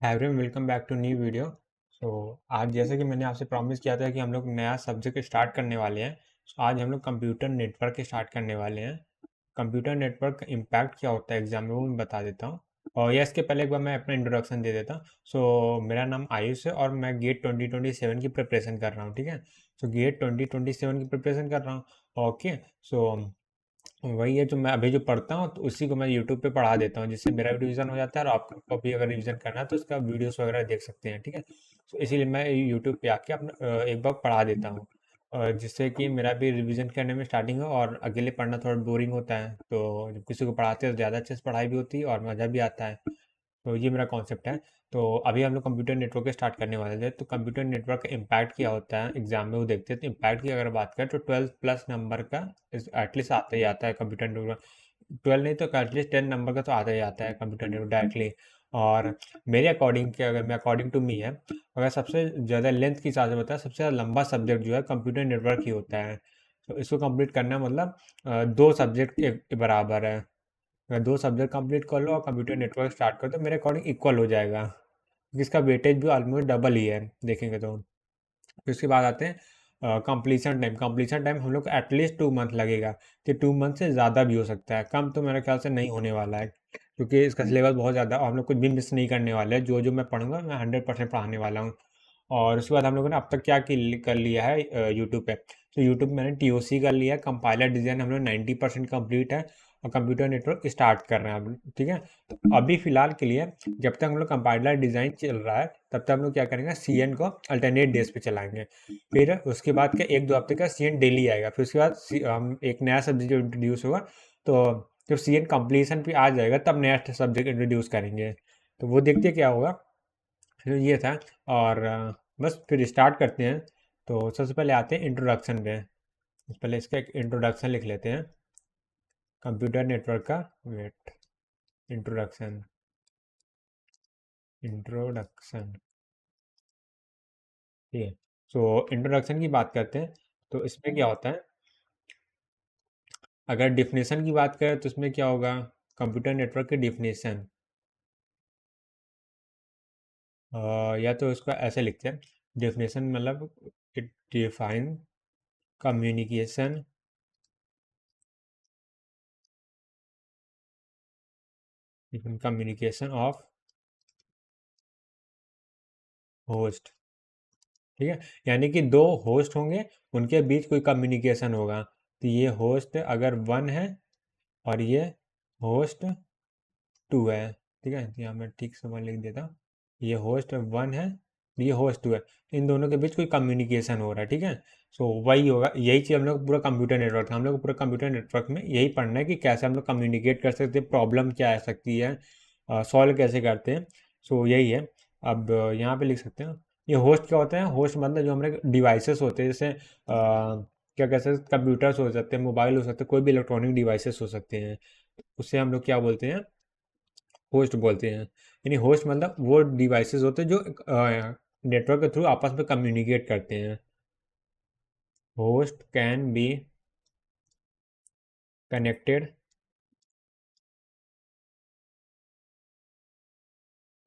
Everyone welcome back to new video. So आज जैसे कि मैंने आपसे प्रॉमिस किया था कि हम लोग नया सब्जेक्ट स्टार्ट करने वाले हैं। आज हम लोग कंप्यूटर नेटवर्क स्टार्ट करने वाले हैं। कंप्यूटर नेटवर्क का इम्पैक्ट क्या होता है एग्जाम में वो मैं बता देता हूँ। और या इसके पहले एक बार मैं अपना इंट्रोडक्शन दे देता हूँ। मेरा नाम आयुष है और मैं गेट 2027 की प्रिपरेशन कर रहा हूँ। ठीक है। गेट 2027 की प्रिपरेशन कर रहा हूँ। ओके। सो वही है जो मैं अभी जो पढ़ता हूँ तो उसी को मैं यूट्यूब पे पढ़ा देता हूँ, जिससे मेरा भी रिवीजन हो जाता है और आपको भी अगर रिवीजन करना है तो उसका वीडियोस वगैरह देख सकते हैं। ठीक है। इसीलिए मैं यूट्यूब पे आके अपना एक बार पढ़ा देता हूँ, जिससे कि मेरा भी रिवीजन करने में स्टार्टिंग हो। और अकेले पढ़ना थोड़ा बोरिंग होता है, तो जब किसी को पढ़ाते हैं तो ज़्यादा अच्छे से पढ़ाई भी होती है और मज़ा भी आता है। तो ये मेरा कॉन्सेप्ट है। तो अभी हम लोग कंप्यूटर नेटवर्क स्टार्ट करने वाले थे। तो कंप्यूटर नेटवर्क का इम्पैक्ट क्या होता है एग्जाम में वो देखते हैं। तो इम्पैक्ट की अगर बात करें तो 12+ नंबर का एटलीस्ट आता ही आता है कंप्यूटर नेटवर्क। 12 नहीं तो एटलीस्ट 10 नंबर का तो आता ही आता है कंप्यूटर नेटवर्क डायरेक्टली। और मेरे अकॉर्डिंग के अगर मैं अकॉर्डिंग टू मी है, अगर सबसे ज़्यादा लेंथ की हिसाब से बताया सबसे ज़्यादा लंबा सब्जेक्ट जो है कंप्यूटर नेटवर्क ही होता है। तो इसको कंप्लीट करना मतलब 2 सब्जेक्ट के बराबर है। अगर 2 सब्जेक्ट कंप्लीट कर लो और कंप्यूटर नेटवर्क स्टार्ट कर दो, मेरे अकॉर्डिंग इक्वल हो जाएगा। इसका वेटेज भी ऑलमोस्ट डबल ही है देखेंगे तो। फिर उसके बाद आते हैं कंप्लीशन टाइम। कंप्लीशन टाइम हम लोग को एटलीस्ट 2 मंथ लगेगा। कि 2 मंथ से ज़्यादा भी हो सकता है, कम तो मेरे ख्याल से नहीं होने वाला है, क्योंकि इसका सिलेबस बहुत ज़्यादा और हम लोग कुछ भी मिस नहीं करने वाले हैं। जो जो मैं पढ़ूंगा मैं 100% पढ़ाने वाला हूँ। और उसके बाद हम लोगों ने अब तक क्या कर लिया है यूट्यूब पे। तो यूट्यूब मैंने टीओसी कर लिया है, कंपाइलर डिज़ाइन हम लोग 90% कंप्लीट है और कंप्यूटर नेटवर्क स्टार्ट कर रहे हैं अब। ठीक है। तो अभी फ़िलहाल के लिए जब तक हम लोग कंपाइलर डिज़ाइन चल रहा है तब तक हम लोग क्या करेंगे, सीएन को अल्टरनेट डेज पे चलाएंगे। फिर उसके बाद का 1-2 हफ्ते का सीएन डेली आएगा। फिर उसके बाद हम एक नया सब्जेक्ट जो इंट्रोड्यूस होगा, तो जब सीएन कंप्लीशन पे आ जाएगा तब नया सब्जेक्ट इंट्रोड्यूस करेंगे। तो वो देखते क्या होगा। फिर ये था। और बस फिर स्टार्ट करते हैं। तो सबसे पहले आते हैं इंट्रोडक्शन पे। पहले इसका एक इंट्रोडक्शन लिख लेते हैं कंप्यूटर नेटवर्क का। वेट। इंट्रोडक्शन। इंट्रोडक्शन। ठीक है। इंट्रोडक्शन की बात करते हैं। तो इसमें क्या होता है, अगर डिफिनेशन की बात करें तो इसमें क्या होगा, कंप्यूटर नेटवर्क की डिफिनेशन। या तो इसको ऐसे लिखते हैं, डिफिनेशन मतलब it define communication communication of host. ठीक है। यानी कि 2 होस्ट होंगे, उनके बीच कोई कम्युनिकेशन होगा। तो ये होस्ट अगर 1 है और ये होस्ट 2 है। ठीक है। यहाँ मैं ठीक समझ लिख देता हूँ। ये होस्ट 1 है, ये होस्ट 2 है। इन दोनों के बीच कोई कम्युनिकेशन हो रहा है। ठीक है। वही होगा, यही चीज़ हम लोग पूरा कंप्यूटर नेटवर्क, हम लोग पूरा कंप्यूटर नेटवर्क में यही पढ़ना है कि कैसे हम लोग कम्युनिकेट कर सकते हैं, प्रॉब्लम क्या आ सकती है, सॉल्व कैसे करते हैं। यही है। अब यहाँ पे लिख सकते हैं, ये होस्ट क्या होता है। होस्ट मतलब जो हमारे डिवाइसेस होते हैं, जैसे क्या कह सकते हैं, कंप्यूटर्स हो सकते हैं, मोबाइल हो सकते हैं, कोई भी इलेक्ट्रॉनिक डिवाइसेस हो सकते हैं। उससे हम लोग क्या बोलते हैं, होस्ट बोलते हैं। यानी होस्ट मतलब वो डिवाइसेस होते हैं जो नेटवर्क के थ्रू आपस में कम्युनिकेट करते हैं। Host can be connected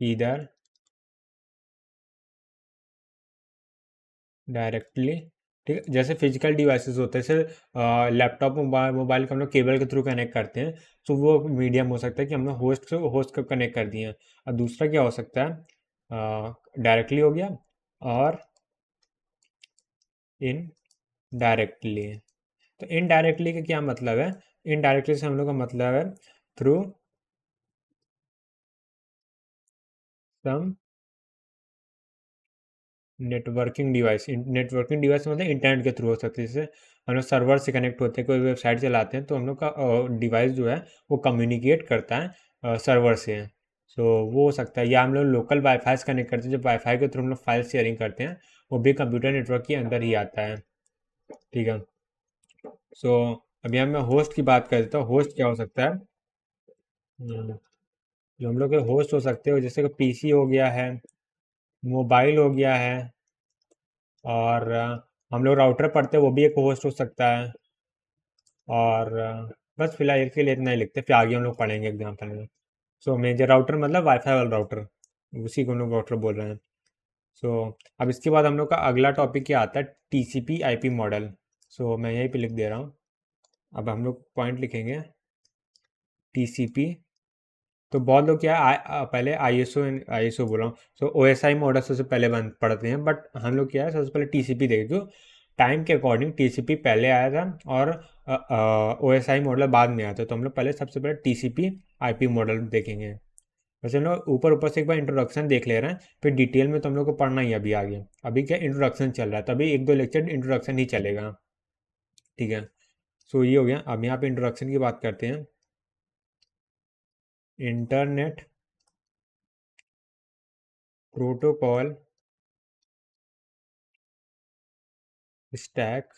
either directly. ठीक है। जैसे फिजिकल डिवाइसेस होते हैं, जैसे लैपटॉप, मोबाइल मोबाइल को हम लोग केबल के थ्रू कनेक्ट करते हैं। वो मीडियम हो सकता है कि हम लोग होस्ट से होस्ट को कनेक्ट कर दिए हैं। और दूसरा क्या हो सकता है, डायरेक्टली हो गया और इन डायरेक्टली। तो इनडायरेक्टली का क्या मतलब है, इनडायरेक्टली से हम लोग का मतलब है through some networking device. Networking device मतलब इंटरनेट के थ्रू हो सकती है। जैसे हम लोग सर्वर से कनेक्ट होते हैं, कोई वेबसाइट चलाते हैं, तो हम लोग का डिवाइस जो है वो कम्युनिकेट करता है सर्वर से। वो हो सकता है, या हम लोग लोकल वाईफाई से कनेक्ट करते हैं, जब वाईफाई के थ्रू हम लोग फाइल शेयरिंग करते हैं, वो भी कंप्यूटर नेटवर्क के अंदर ही आता है। ठीक है। सो अभी हम मैं होस्ट की बात कर देता हूँ। होस्ट क्या हो सकता है, जो हम लोग के होस्ट हो सकते हो, जैसे कि पीसी हो गया है, मोबाइल हो गया है, और हम लोग राउटर पढ़ते हैं वो भी एक होस्ट हो सकता है। और बस फिलहाल के लिए इतना ही लिखते हैं, फिर आगे हम लोग पढ़ेंगे एग्जाम्पल में। मेजर राउटर मतलब वाईफाई वाला राउटर। उसी को हम लोग राउटर बोल रहे हैं। सो अब इसके बाद हम लोग का अगला टॉपिक क्या आता है, टीसीपी आईपी मॉडल। सो मैं यहीं पे लिख दे रहा हूँ। अब हम लोग पॉइंट लिखेंगे टीसीपी। तो बहुत लोग क्या है पहले आईएसओ बोल रहा हूँ, सो ओएसआई मॉडल सबसे पहले पढ़ते हैं, बट हम लोग क्या है सबसे पहले टीसीपी देखें। जो टाइम के अकॉर्डिंग टीसीपी पहले आया था और ओएसआई मॉडल बाद में आया था, तो हम लोग पहले सबसे पहले टीसीपी आईपी मॉडल देखेंगे। वैसे हम लोग ऊपर ऊपर से एक बार इंट्रोडक्शन देख ले रहे हैं, फिर डिटेल में तो हम लोग को पढ़ना ही अभी आगे। अभी क्या इंट्रोडक्शन चल रहा है, तभी एक दो लेक्चर इंट्रोडक्शन ही चलेगा, ठीक है। सो ये हो गया। अब यहाँ पे इंट्रोडक्शन की बात करते हैं। इंटरनेट प्रोटोकॉल स्टैक,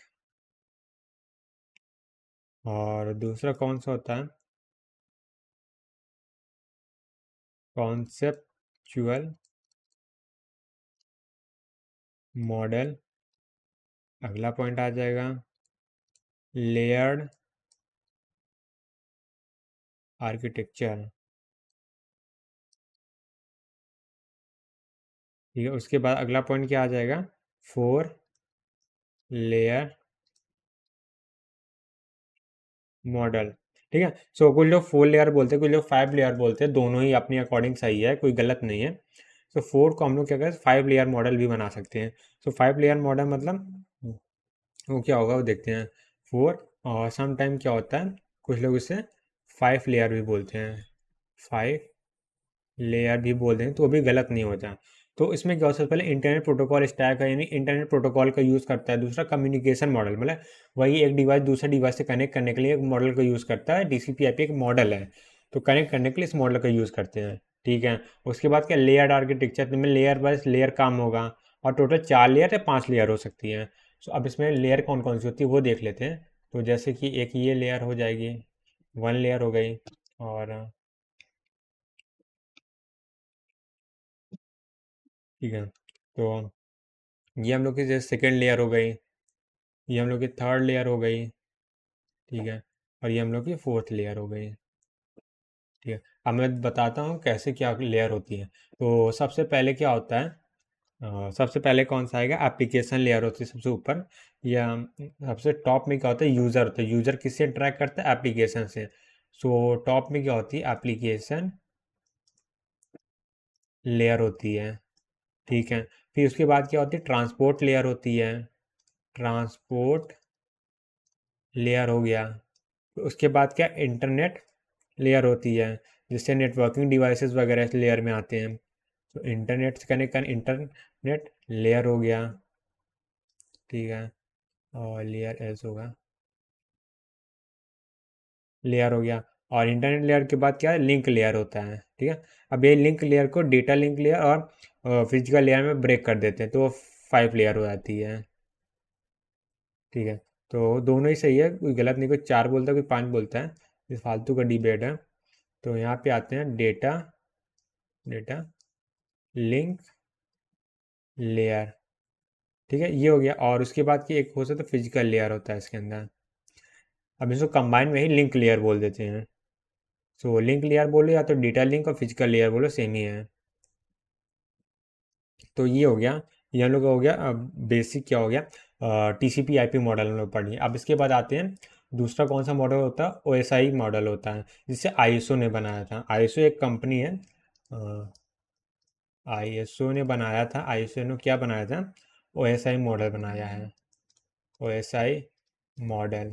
और दूसरा कौन सा होता है, कॉन्सेप्चुअल मॉडल। अगला पॉइंट आ जाएगा लेयर्ड आर्किटेक्चर, ठीक है। उसके बाद अगला पॉइंट क्या आ जाएगा, 4 लेयर मॉडल, ठीक है। सो कुछ लोग 4 लेयर बोलते हैं, कुछ लोग 5 लेयर बोलते हैं, दोनों ही अपनी अकॉर्डिंग सही है, कोई गलत नहीं है। सो 4 को हम लोग क्या करें, 5 लेयर मॉडल भी बना सकते हैं। सो 5 लेयर मॉडल मतलब वो क्या होगा वो देखते हैं। 4, और सम टाइम क्या होता है, कुछ लोग इसे 5 लेयर भी बोलते हैं, 5 लेयर भी बोलते हैं, तो वो भी गलत नहीं होता। तो इसमें क्या होता है, पहले इंटरनेट प्रोटोकॉल स्टैक है, यानी इंटरनेट प्रोटोकॉल का यूज़ करता है। दूसरा कम्युनिकेशन मॉडल, मतलब वही एक डिवाइस दूसरे डिवाइस से कनेक्ट करने के लिए एक मॉडल का यूज़ करता है। टीसीपी आईपी एक मॉडल है, तो कनेक्ट करने के लिए इस मॉडल का यूज़ करते हैं, ठीक है। उसके बाद क्या लेयर्ड आर्किटेक्चर, में लेयर बाय लेयर काम होगा, और टोटल 4 लेयर या 5 लेयर हो सकती है। सो अब इसमें लेयर कौन कौन सी होती है वो देख लेते हैं। तो जैसे कि एक ये लेयर हो जाएगी, 1 लेयर हो गई, और ठीक है। तो ये हम लोग की जैसे सेकेंड लेयर हो गई, ये हम लोग की थर्ड लेयर हो गई, ठीक है। और ये हम लोग की फोर्थ लेयर हो गई, ठीक है। अब मैं बताता हूँ कैसे क्या लेयर होती है। तो सबसे पहले क्या होता है, सबसे पहले कौन सा आएगा, एप्लीकेशन लेयर होती है सबसे ऊपर, या सबसे टॉप में क्या होता है, यूज़र होता है। यूज़र किससे इंटरेक्ट करता है, एप्लीकेशन से। सो टॉप में क्या होती है, एप्लीकेशन लेयर होती है, ठीक है। फिर उसके बाद क्या होती है, ट्रांसपोर्ट लेयर होती है, ट्रांसपोर्ट लेयर हो गया। उसके बाद क्या, इंटरनेट लेयर होती है, जिससे नेटवर्किंग डिवाइसेस वगैरह इस लेयर में आते हैं। तो इंटरनेट से कनेक्ट कर, इंटरनेट लेयर हो गया, ठीक है। और लेयर एस होगा, लेयर हो गया। और इंटरनेट लेयर के बाद क्या है, लिंक लेयर होता है, ठीक है। अब ये लिंक लेयर को डेटा लिंक लेयर और फिजिकल लेयर में ब्रेक कर देते हैं, तो वो 5 लेयर हो जाती है, ठीक है। तो दोनों ही सही है, कोई गलत नहीं, कोई 4 बोलता है कोई 5 बोलता है, ये फालतू का डिबेट है। तो यहाँ पे आते हैं डेटा, डेटा लिंक लेयर, ठीक है, ये हो गया। और उसके बाद की एक हो सकता है फिजिकल लेयर होता है इसके अंदर। अब इसको कंबाइन में ही लिंक लेयर बोल देते हैं। सो लिंक लेयर बोलो या तो डेटा लिंक, और फिजिकल लेयर बोलो, सेम ही है। तो ये हो गया, ये हम लोग का हो गया। अब बेसिक क्या हो गया, टीसीपी आईपी मॉडल हम लोग पढ़ लिए। अब इसके बाद आते हैं दूसरा कौन सा मॉडल होता है, ओएसआई मॉडल होता है, जिसे आईएसओ ने बनाया था। आईएसओ एक कंपनी है, आईएसओ ने बनाया था। आईएसओ ने क्या बनाया था, ओएसआई मॉडल बनाया है, ओएसआई मॉडल,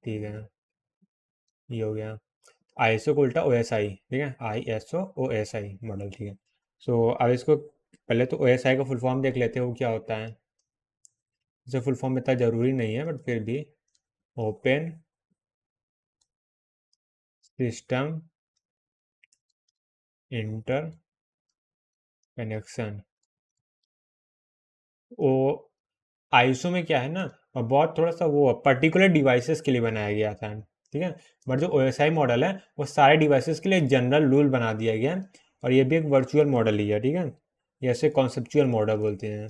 ठीक है। ये हो गया आईएसओ को उल्टा ओएसआई, ठीक है, आईएसओ ओएसआई मॉडल, ठीक है। सो अब इसको पहले तो ओएसआई का फुल फॉर्म देख लेते हैं वो क्या होता है। इसे फुल फॉर्म इतना ज़रूरी नहीं है, बट फिर भी, ओपन सिस्टम इंटर कनेक्शन। वो आईएसओ में क्या है ना, बहुत थोड़ा सा वो पर्टिकुलर डिवाइसेस के लिए बनाया गया था, ठीक है। बट जो ओएसआई मॉडल है वो सारे डिवाइसेस के लिए जनरल रूल बना दिया गया है, और ये भी एक वर्चुअल मॉडल ही है, ठीक है। ये ऐसे कॉन्सेप्चुअल मॉडल बोलते हैं,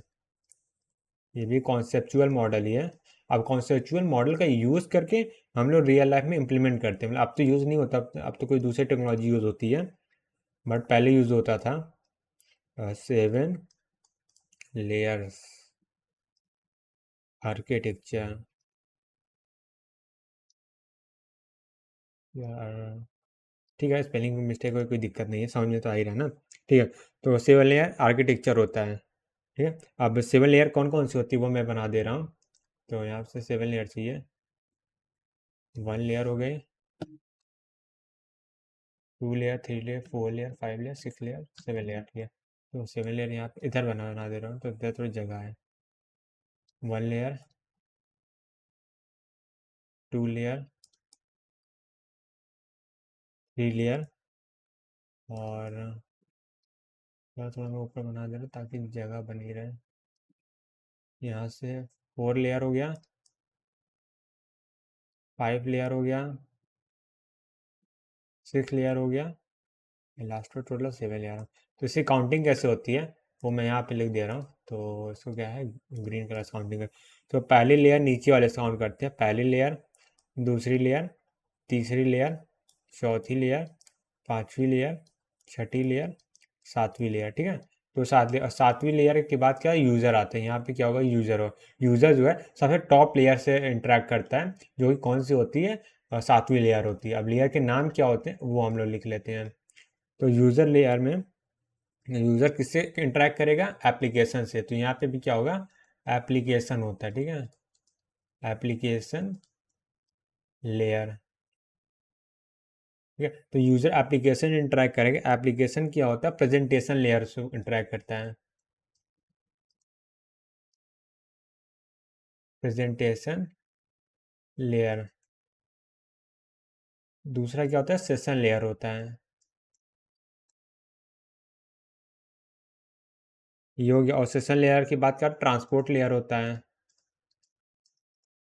ये भी कॉन्सेप्चुअल मॉडल ही है। अब कॉन्सेप्चुअल मॉडल का यूज़ करके हम लोग रियल लाइफ में इम्प्लीमेंट करते हैं, मतलब अब तो यूज़ नहीं होता, अब तो कोई दूसरी टेक्नोलॉजी यूज़ होती है, बट पहले यूज़ होता था। 7 layers architecture। यार ठीक है, स्पेलिंग मिस्टेक कोई कोई दिक्कत नहीं है, समझ में तो आ ही रहा है ना। ठीक है, तो 7 लेयर आर्किटेक्चर होता है। ठीक है, अब 7 लेयर कौन कौन सी होती है वो मैं बना दे रहा हूँ। तो यहाँ से 7 लेयर चाहिए। 1 लेयर हो गई, 2 layer, 3 layer, 4 layer, 5 layer, 6 layer, 7 layer. ठीक है, तो 7 लेयर यहाँ पे इधर बना दे रहा हूँ, तो इधर थोड़ी जगह है। 1 लेयर, 2 लेयर, 3 लेयर, और थोड़ा थोड़ा मैं ऊपर बना दे रहा हूँ ताकि जगह बनी रहे। यहाँ से 4 लेयर हो गया, 5 लेयर हो गया, 6 लेयर हो गया, लास्ट में टोटल 7 लेयर। तो इसकी काउंटिंग कैसे होती है वो मैं यहाँ पे लिख दे रहा हूँ। तो इसको क्या है, ग्रीन कलर से काउंटिंग कर। तो पहली लेयर नीचे वाले से काउंट करते हैं। पहली लेयर, दूसरी लेयर, तीसरी लेयर, चौथी लेयर, पांचवी लेयर, छठी लेयर, सातवीं लेयर। ठीक है, तो सातवीं लेयर के बाद क्या यूज़र आते हैं। यहाँ पे क्या होगा, यूज़र जो है सबसे टॉप लेयर से इंटरेक्ट करता है, जो कि कौन सी होती है, सातवीं लेयर होती है। अब लेयर के नाम क्या होते हैं वो हम लोग लिख लेते हैं। तो यूज़र लेयर में यूज़र किससे इंटरेक्ट करेगा, एप्लीकेशन से। तो यहाँ पे भी क्या होगा, एप्लीकेशन होता है। ठीक है, एप्लीकेशन लेयर। ठीक है, तो यूज़र एप्लीकेशन इंटरेक्ट करेगा। एप्लीकेशन क्या होता है, प्रेजेंटेशन लेयर से इंटरेक्ट करता है। Presentation layer. दूसरा क्या होता है, सेशन लेयर होता है। ये हो गया। और सेशन लेयर की बात कर, ट्रांसपोर्ट लेयर होता है।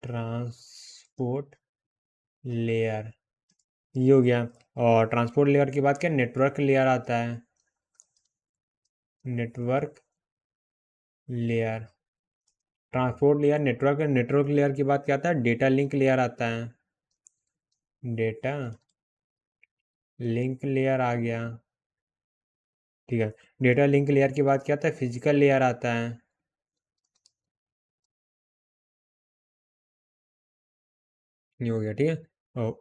ट्रांसपोर्ट लेयर, ये हो गया। और ट्रांसपोर्ट लेयर की बात क्या, नेटवर्क लेयर आता है। Network layer, transport layer, network layer की बात क्या आता है, डेटा लिंक लेयर आता है। डेटा लिंक लेयर आ गया। ठीक है, डेटा लिंक लेयर की बात क्या आता है, फिजिकल लेयर आता है। ये हो गया। ठीक है, और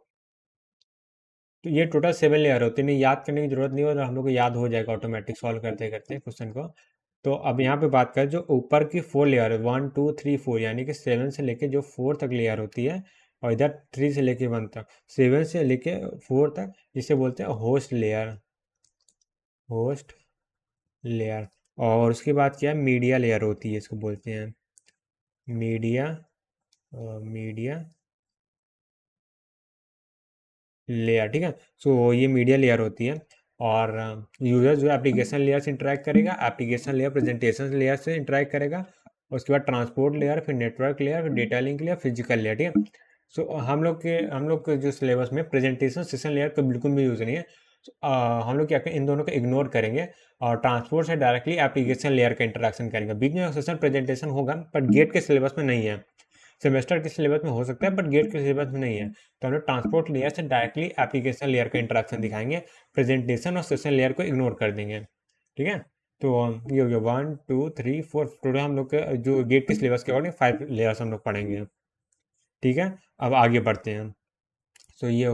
तो ये टोटल 7 लेयर होते हैं। नहीं याद करने की जरूरत नहीं, और हम लोग को याद हो जाएगा ऑटोमेटिक सॉल्व करते करते क्वेश्चन को। तो अब यहाँ पे बात करें, जो ऊपर की 4 लेयर है, 1 2 3 4, यानी कि 7 से लेके जो 4 तक लेयर होती है, और इधर 3 से लेके 1 तक, 7 से लेके 4 तक, इसे बोलते हैं होस्ट लेयर। Host layer. और उसके बाद क्या है, मीडिया लेयर होती है, इसको बोलते हैं मीडिया। Media layer. ठीक है, सो ये मीडिया लेयर होती है। और यूजर जो एप्लीकेशन लेयर से इंटरेक्ट करेगा, एप्लीकेशन लेयर प्रेजेंटेशन लेयर से इंटरेक्ट करेगा। उसके बाद ट्रांसपोर्ट लेयर, फिर नेटवर्क लेयर, फिर data link layer, physical layer. ठीक है, सो हम लोग के जो सिलेबस में प्रेजेंटेशन सेशन लेयर का बिल्कुल भी यूज़ नहीं है। हम लोग क्या करें, इन दोनों को इग्नोर करेंगे, और ट्रांसपोर्ट से डायरेक्टली एप्लीकेशन लेयर का इंटरेक्शन करेंगे। बीच में सेशन प्रेजेंटेशन होगा, पर गेट के सिलेबस में नहीं है। सेमेस्टर के सिलेबस में हो सकता है, बट गेट के सिलेबस में नहीं है। तो हम लोग ट्रांसपोर्ट लेयर से डायरेक्टली एप्लीकेशन लेयर का इंटरेक्शन दिखाएंगे, प्रेजेंटेशन और सेशन लेयर को इग्नोर कर देंगे। ठीक है, तो ये हो गया 1 2 3 4, टोटल हम लोग के जो गेट के सिलेबस के अकॉर्डिंग 5 लेयर्स हम लोग पढ़ेंगे। ठीक है, अब आगे बढ़ते हैं। तो ये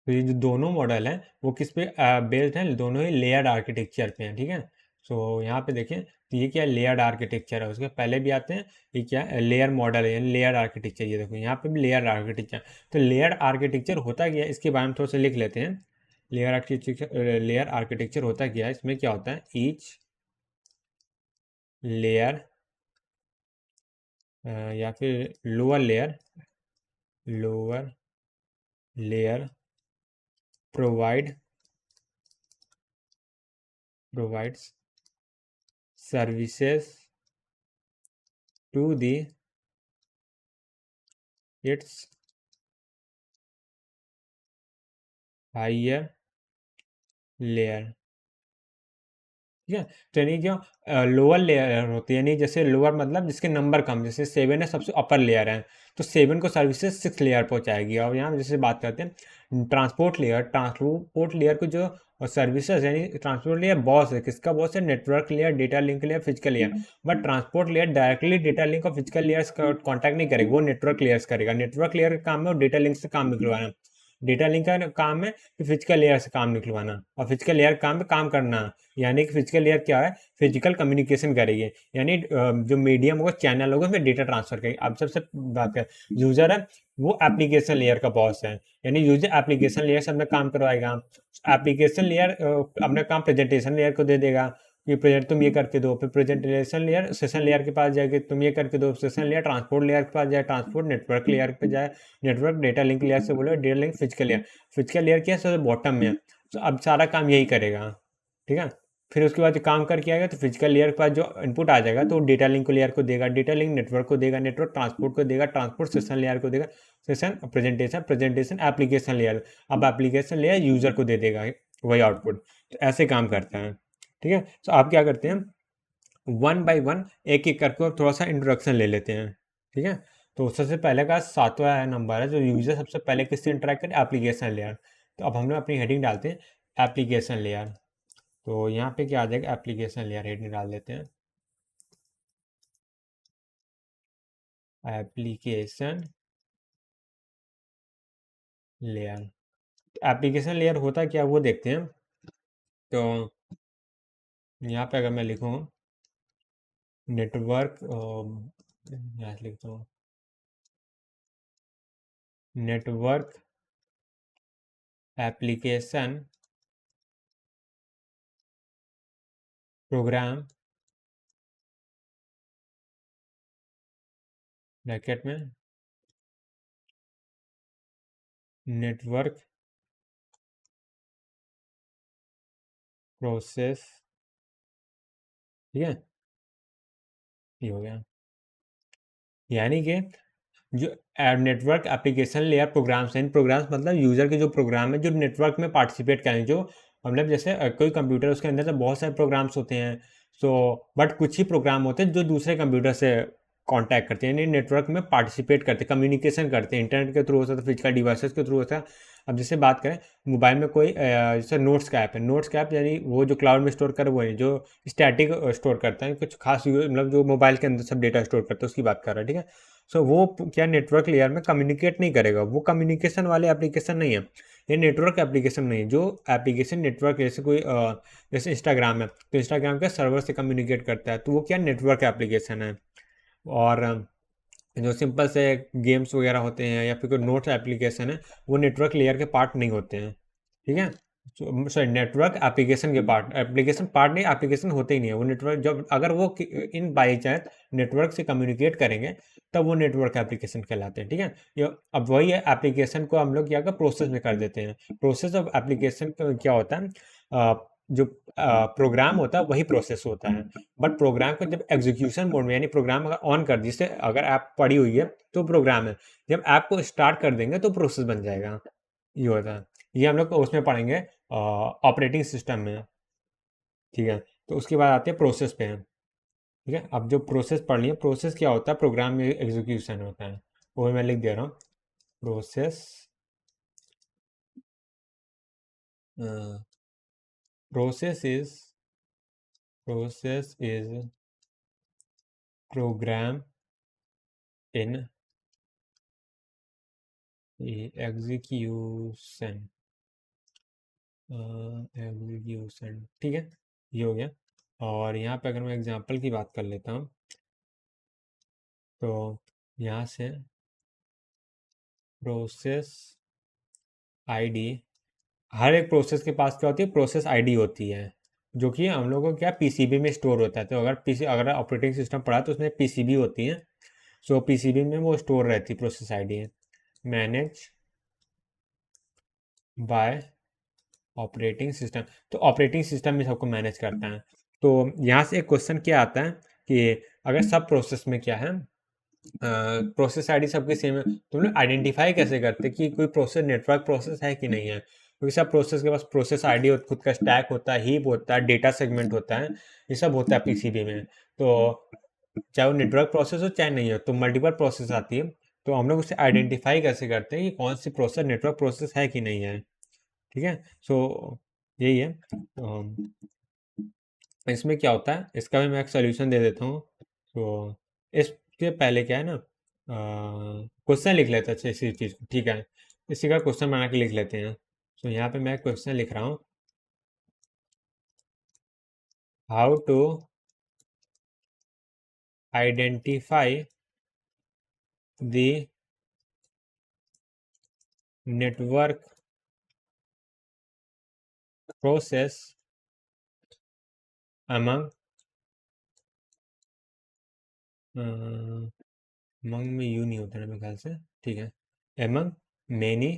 जो दोनों मॉडल हैं वो किस पे बेस्ड हैं, दोनों ही लेयर्ड आर्किटेक्चर पे हैं। ठीक है, सो यहाँ पे देखें, तो ये क्या लेयर्ड आर्किटेक्चर है, उसके पहले भी आते हैं। ये क्या लेयर मॉडल है, यानी लेयर्ड आर्किटेक्चर। ये देखो यहाँ पे भी लेयर्ड आर्किटेक्चर। तो लेयर्ड आर्किटेक्चर होता क्या है, इसके बारे में थोड़ा सा लिख लेते हैं। लेयर आर्किटेक्चर होता क्या है, इसमें क्या होता है, ईच लेयर, या फिर lower layer provide provides services to the its higher layer. ठीक है। तो यानी जो लोअर लेयर होती है, यानी जैसे लोअर मतलब जिसके नंबर कम, जैसे 7 है सबसे अपर लेयर है, तो 7 को सर्विसेज 6 लेयर पहुंचाएगी। और यहाँ जैसे बात करते हैं ट्रांसपोर्ट लेयर को जो सर्विसेज, यानी ट्रांसपोर्ट लेयर बॉस है, किसका बॉस है? Network layer, data link layer, physical layer. But transport layer directly data link और फिजिकल लेयर्स का कॉन्टैक्ट नहीं करेगा, वो नेटवर्क लेयर्स करेगा। नेटवर्क लेयर का काम है वो डेटा लिंक से काम निकलवाना, डेटा लिंक का काम है कि फिजिकल लेयर से काम निकलवाना, और फिजिकल लेयर काम है काम करना। यानी कि फिजिकल लेयर क्या है? फिजिकल कम्युनिकेशन करेगी, यानी जो मीडियम होगा, चैनल होगा, उसमें डेटा ट्रांसफर करेगी। अब सबसे बात कर, यूजर है वो एप्लीकेशन लेयर का बॉस है, यानी यूजर एप्लीकेशन लेयर से अपना काम करवाएगा। एप्लीकेशन लेयर अपना काम प्रेजेंटेशन लेयर को दे देगा कि प्रेजेंट तुम ये करके दो, फिर प्रेजेंटेशन लेयर सेशन लेयर के पास जाएगी, तुम ये करके दो, सेशन लेयर ट्रांसपोर्ट लेयर के पास जाए, ट्रांसपोर्ट नेटवर्क लेयर पे जाए, नेटवर्क डेटा लिंक लेयर से बोलो, data link physical layer, physical layer क्या है? सबसे बॉटम में है। तो अब सारा काम यही करेगा, ठीक है। फिर उसके बाद जो काम करके आएगा तो फिजिकल लेयर के पास जो इनपुट आ जाएगा तो डेटा लिंक लेयर को देगा, डेटा लिंक नेटवर्क को देगा, नेटवर्क ट्रांसपोर्ट को देगा, ट्रांसपोर्ट सेशन लेयर को देगा, सेशन प्रेजेंटेशन एप्लीकेशन लेयर, अब एप्लीकेशन लेयर यूजर को दे देगा वही आउटपुट। तो ऐसे काम करता है, ठीक है। तो आप क्या करते हैं, वन बाय वन एक एक करके थोड़ा सा इंट्रोडक्शन ले लेते हैं, ठीक है। तो सबसे पहले का 7वां नंबर है जो यूजर सबसे पहले किससे इंटरेक्ट करे? Application layer. तो अब हम लोग अपनी हेडिंग डालते हैं एप्लीकेशन लेयर। तो यहाँ पे क्या आ जाएगा? एप्लीकेशन लेयर हेडिंग डाल देते हैं, एप्लीकेशन लेयर। एप्लीकेशन लेयर होता क्या वो देखते हैं। तो यहाँ पे अगर मैं लिखूँ नेटवर्क, यहाँ से लिखता हूँ नेटवर्क एप्लीकेशन प्रोग्राम ब्रैकेट में नेटवर्क प्रोसेस, ठीक है। ये हो गया, यानी कि जो नेटवर्क एप्लीकेशन लेयर प्रोग्राम्स हैं, इन प्रोग्राम्स मतलब यूजर के जो प्रोग्राम है जो नेटवर्क में पार्टिसिपेट करें, जो मतलब जैसे कोई कंप्यूटर उसके अंदर तो बहुत सारे प्रोग्राम्स होते हैं, सो बट कुछ ही प्रोग्राम होते हैं जो दूसरे कंप्यूटर से कांटेक्ट करते हैं, यानी नेटवर्क में पार्टिसिपेट करते हैं, कम्युनिकेशन करते हैं, इंटरनेट के थ्रू हो सकता है, फिजिकल डिवाइसेस के थ्रू होता है। अब जैसे बात करें मोबाइल में कोई जैसे नोट्स का ऐप है, नोट्स का ऐप यानी वो जो क्लाउड में स्टोर कर वो नहीं, जो स्टैटिक स्टोर करता है कुछ खास, मतलब जो मोबाइल के अंदर सब डेटा स्टोर करता है उसकी बात कर रहा है, ठीक है। सो वो क्या नेटवर्क लेयर में कम्युनिकेट नहीं करेगा, वो कम्युनिकेशन वाले एप्लीकेशन नहीं है, ये नेटवर्क एप्लीकेशन नहीं है। जो एप्लीकेशन नेटवर्क जैसे कोई जैसे इंस्टाग्राम है तो इंस्टाग्राम के सर्वर से कम्युनिकेट करता है तो वो क्या नेटवर्क एप्लीकेशन है। और जो सिंपल से गेम्स वगैरह होते हैं या फिर कोई नोट्स एप्लीकेशन है वो नेटवर्क लेयर के पार्ट नहीं होते हैं, ठीक है। सॉरी, नेटवर्क एप्लीकेशन के पार्ट, एप्लीकेशन पार्ट नहीं, एप्लीकेशन होते ही नहीं है वो नेटवर्क। जब अगर वो इन बाई चांस नेटवर्क से कम्युनिकेट करेंगे तब वो नेटवर्क एप्लीकेशन कहलाते हैं, ठीक है। ये अब वही है, एप्लीकेशन को हम लोग क्या कर प्रोसेस में कर देते हैं। प्रोसेस ऑफ एप्लीकेशन क्या होता है? जो प्रोग्राम होता है वही प्रोसेस होता है, बट प्रोग्राम को जब एग्जीक्यूशन मोड में, यानी प्रोग्राम अगर ऑन कर दी, जैसे अगर ऐप पड़ी हुई है तो प्रोग्राम है, जब ऐप को स्टार्ट कर देंगे तो प्रोसेस बन जाएगा, ये होता है। ये हम लोग उसमें पढ़ेंगे ऑपरेटिंग सिस्टम में, ठीक है। तो उसके बाद आते हैं प्रोसेस पे हैं, ठीक है। अब जो प्रोसेस पढ़ लिया, प्रोसेस क्या होता है? प्रोग्राम में एग्जीक्यूशन होता है, वो मैं लिख दे रहा हूँ। Process process is program in execution, ठीक है। ये हो गया। और यहाँ पे अगर मैं एग्जांपल की बात कर लेता हूँ तो यहाँ से प्रोसेस आईडी, हर एक प्रोसेस के पास क्या होती है? प्रोसेस आईडी होती है, जो कि हम लोगों को क्या पीसीबी में स्टोर होता है। तो अगर ऑपरेटिंग सिस्टम पड़ा तो उसमें पीसीबी होती है, सो पीसीबी में वो स्टोर रहती है प्रोसेस आईडी है। मैनेज बाय ऑपरेटिंग सिस्टम, तो ऑपरेटिंग सिस्टम में सबको मैनेज करता है। तो यहाँ से एक क्वेश्चन क्या आता है कि अगर सब प्रोसेस में क्या है, प्रोसेस आईडी सबकी सेम है, तुम लोग आइडेंटिफाई कैसे करते कि कोई प्रोसेस नेटवर्क प्रोसेस है कि नहीं है? क्योंकि सब प्रोसेस के पास प्रोसेस आईडी खुद का स्टैक होता है, हीप होता है, डेटा सेगमेंट होता है, ये सब होता है पीसीबी में। तो चाहे वो नेटवर्क प्रोसेस हो चाहे नहीं हो, तो मल्टीपल प्रोसेस आती है, तो हम लोग उसे आइडेंटिफाई कैसे करते हैं कि कौन सी प्रोसेस नेटवर्क प्रोसेस है कि नहीं है। ठीक है, सो यही है। इसमें क्या होता है, इसका भी मैं एक सोल्यूशन दे देता हूँ। तो इसके पहले क्या है ना, क्वेश्चन लिख लेते हैं अच्छे इसी चीज़ को। ठीक है, इसी का क्वेश्चन बना के लिख लेते हैं। तो यहाँ पे मैं क्वेश्चन लिख रहा हूँ, how to identify the network process among among में यू नहीं होता है मेरे ख्याल से। ठीक है, एमंग मेनी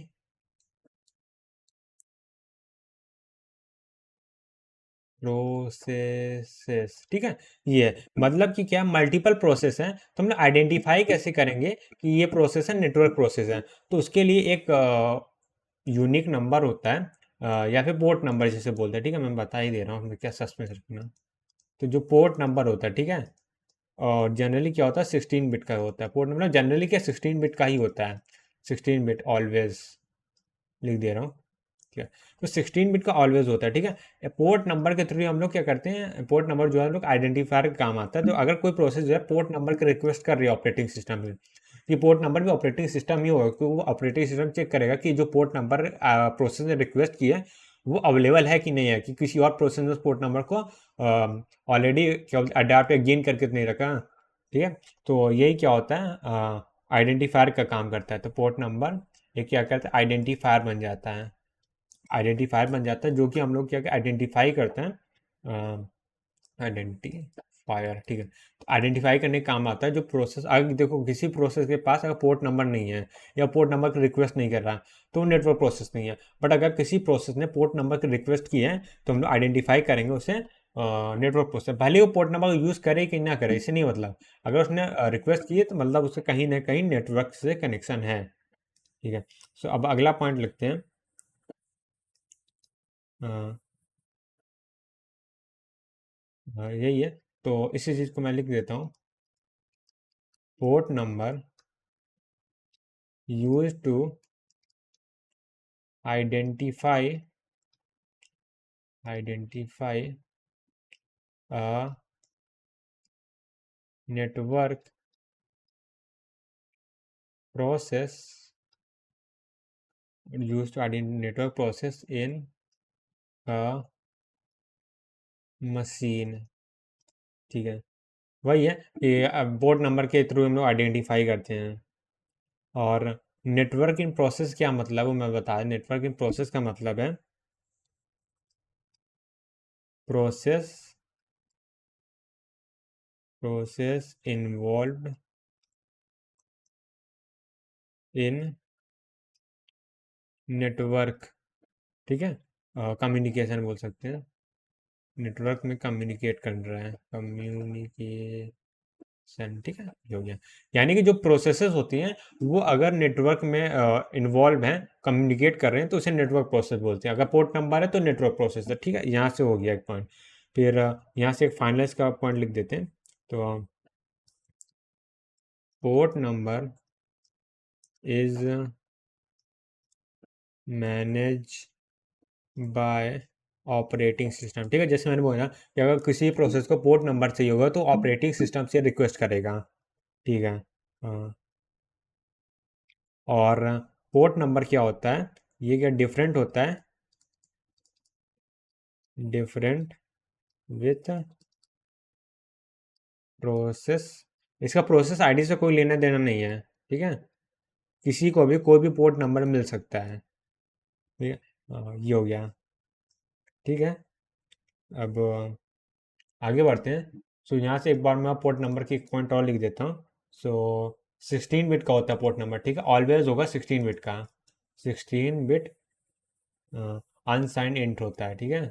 प्रोसेसेस। ठीक है, ये मतलब कि क्या मल्टीपल प्रोसेस हैं, तो हम लोग आइडेंटिफाई कैसे करेंगे कि ये प्रोसेस है नेटवर्क प्रोसेस है। तो उसके लिए एक यूनिक नंबर होता है, या फिर पोर्ट नंबर जिसे बोलते हैं। ठीक है, मैं बता ही दे रहा हूँ, क्या सस्पेंस रखना। तो जो पोर्ट नंबर होता है, ठीक है, और जनरली क्या होता है 16 बिट का होता है पोर्ट नंबर। जनरली क्या 16 बिट का ही होता है, 16 बिट ऑलवेज लिख दे रहा हूँ। ठीक है, तो 16 बिट का ऑलवेज होता है। ठीक है, पोर्ट नंबर के थ्रू हम लोग क्या करते हैं, पोर्ट नंबर जो है हम लोग आइडेंटिफायर का काम आता है। तो अगर कोई प्रोसेस जो है पोर्ट नंबर की रिक्वेस्ट कर रही है ऑपरेटिंग सिस्टम में, ये पोर्ट नंबर भी ऑपरेटिंग सिस्टम ही होगा, तो वो ऑपरेटिंग सिस्टम चेक करेगा कि जो पोर्ट नंबर प्रोसेस ने रिक्वेस्ट की है वो अवेलेबल है कि नहीं है, कि किसी और प्रोसेस ने उस पोर्ट नंबर को ऑलरेडी क्या अडाप्ट या गेन करके तो नहीं रखा। ठीक है, तो यही क्या होता है, आइडेंटिफायर का काम करता है। तो पोर्ट नंबर ये क्या करता है, आइडेंटिफायर बन जाता है। आइडेंटिफायर बन जाता है जो कि हम लोग क्या आइडेंटिफाई करते हैं, आइडेंटिफायर। ठीक है, तो आइडेंटिफाई करने का काम आता है जो प्रोसेस। अगर देखो किसी प्रोसेस के पास अगर पोर्ट नंबर नहीं है या पोर्ट नंबर की रिक्वेस्ट नहीं कर रहा, तो वो नेटवर्क प्रोसेस नहीं है। बट अगर किसी प्रोसेस ने पोर्ट नंबर की रिक्वेस्ट की है, तो हम लोग आइडेंटिफाई करेंगे उसे नेटवर्क प्रोसेस। भले वो पोर्ट नंबर यूज़ करे कि ना करे, इससे नहीं मतलब। अगर उसने रिक्वेस्ट की है तो मतलब उससे कहीं ना कहीं नेटवर्क से कनेक्शन है। ठीक है, सो अब अगला पॉइंट लिखते हैं। हाँ, हाँ, यही है। तो इसी चीज़ को मैं लिख देता हूँ, port number use to identify identify a network process, use to identify network process in a machine. ठीक है, वही है कि पोर्ट नंबर के थ्रू हम लोग आइडेंटिफाई करते हैं। और नेटवर्क इन प्रोसेस क्या मतलब है मैं बता, नेटवर्क इन प्रोसेस का मतलब है process process involve in network. ठीक है, कम्युनिकेशन बोल सकते हैं, नेटवर्क में कम्युनिकेट कर रहा है, कम्युनिकेशन। ठीक है, ये हो गया। यानी कि जो प्रोसेसेस होती हैं वो अगर नेटवर्क में इन्वॉल्व हैं, कम्युनिकेट कर रहे हैं, तो उसे नेटवर्क प्रोसेस बोलते हैं। अगर पोर्ट नंबर है तो नेटवर्क प्रोसेस है। ठीक है, यहाँ से हो गया एक पॉइंट। फिर यहाँ से एक फाइनलाइज का पॉइंट लिख देते हैं। तो port number is manage by operating system. ठीक है, जैसे मैंने बोला कि अगर किसी प्रोसेस को पोर्ट नंबर चाहिए होगा तो ऑपरेटिंग सिस्टम से रिक्वेस्ट करेगा। ठीक है, हाँ। और पोर्ट नंबर क्या होता है, ये क्या डिफरेंट होता है, डिफरेंट विथ प्रोसेस। इसका प्रोसेस आईडी से कोई लेना देना नहीं है। ठीक है, किसी को भी कोई भी पोर्ट नंबर मिल सकता है। ठीक है, ये हो गया। ठीक है, अब आगे बढ़ते हैं। सो यहाँ से एक बार मैं पोर्ट नंबर की एक पॉइंट और लिख देता हूँ। सो 16 बिट का होता है पोर्ट नंबर। ठीक है, ऑलवेज होगा 16 बिट का, 16 बिट अनसाइंड इंट होता है। ठीक है,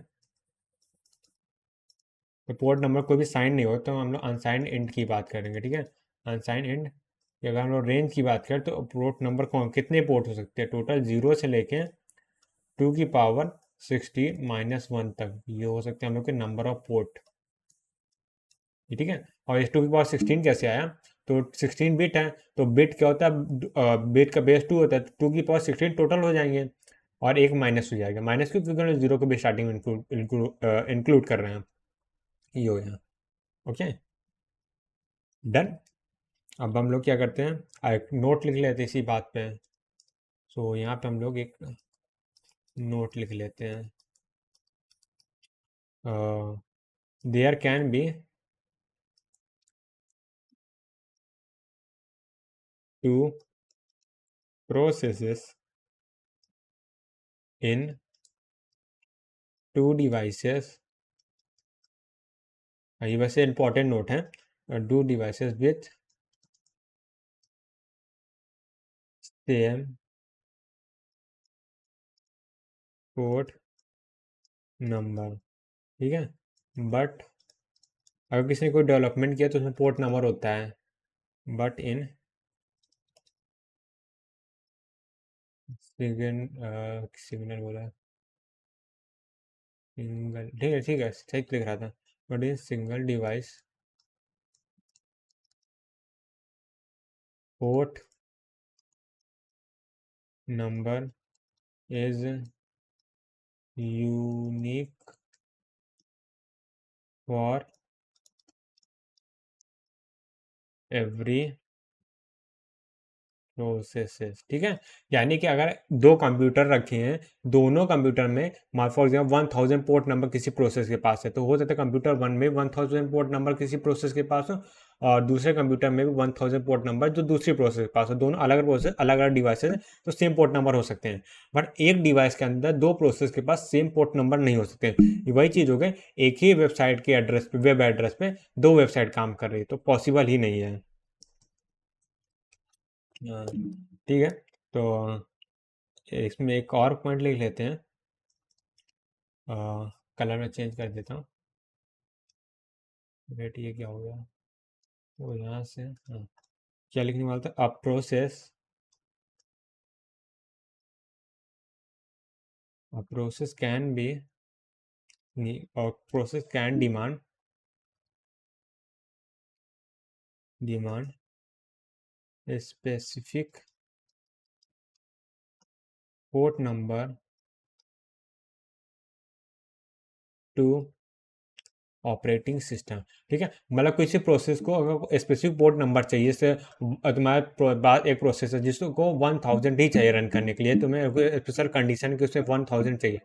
तो पोर्ट नंबर कोई भी साइन नहीं हो तो हम लोग अनसाइंड इंट की बात करेंगे। ठीक है, अनसाइंड इंट की अगर हम लोग रेंज की बात करें तो पोर्ट नंबर कौन कितने पोर्ट हो सकते हैं, टोटल 0 से लेके 2 की पावर 16 माइनस 1 तक ये हो सकते हैं हम लोग के नंबर ऑफ पोर्ट। ठीक है, और इस 2 की पावर 16 कैसे आया? तो 16 बिट है, तो बिट क्या होता है, बिट का बेस 2 होता है, 2 की पावर 16 टोटल हो जाएंगे और एक माइनस हो जाएगा। माइनस क्यों? क्योंकि हम जीरो को भी स्टार्टिंग में इंक्लूड कर रहे हैं। ये हो गया। Okay, done. अब हम लोग क्या करते हैं, एक नोट लिख लेते हैं इसी बात पे। सो यहाँ पे हम लोग एक नोट लिख लेते हैं। There can be two processes in two devices। ये वैसे इंपॉर्टेंट नोट है। Two devices with same port number. ठीक है, बट अगर किसी ने कोई डेवलपमेंट किया तो उसमें पोर्ट नंबर होता है, बट इन सिग्नल बोला, सिंगल, ठीक है सही लिख रहा था, but in single device port number is unique for every processes. ठीक है, यानी कि अगर दो कंप्यूटर रखे हैं, दोनों कंप्यूटर में फॉर एग्जाम्पल 1000 पोर्ट नंबर किसी प्रोसेस के पास है, तो हो सकता है कंप्यूटर वन में 1000 पोर्ट नंबर किसी प्रोसेस के पास हो और दूसरे कंप्यूटर में भी 1000 पोर्ट नंबर जो दूसरी प्रोसेस के पास हो। दोनों अलग अलग प्रोसेस, अलग अलग डिवाइसेस हैं, तो सेम पोर्ट नंबर हो सकते हैं, बट एक डिवाइस के अंदर दो प्रोसेस के पास सेम पोर्ट नंबर नहीं हो सकते। ये वही चीज़ हो गई, एक ही वेबसाइट के एड्रेस पे, वेब एड्रेस पे दो वेबसाइट काम कर रही है, तो पॉसिबल ही नहीं है। हाँ, ठीक है, तो इसमें एक और पॉइंट लिख लेते हैं। कलर में चेंज कर देता हूँ। वेट, ये क्या हो गया? वो यहाँ से, हाँ, क्या लिखने वाला था? A process can be, process can demand specific port number two operating system. ठीक है, मतलब किसी प्रोसेस को अगर स्पेसिफिक पोर्ट नंबर चाहिए, जैसे तुम्हारे बाद एक प्रोसेस है जिसको 1000 ही चाहिए रन करने के लिए, तुम्हें स्पेशल कंडीशन कि उसे 1000 चाहिए,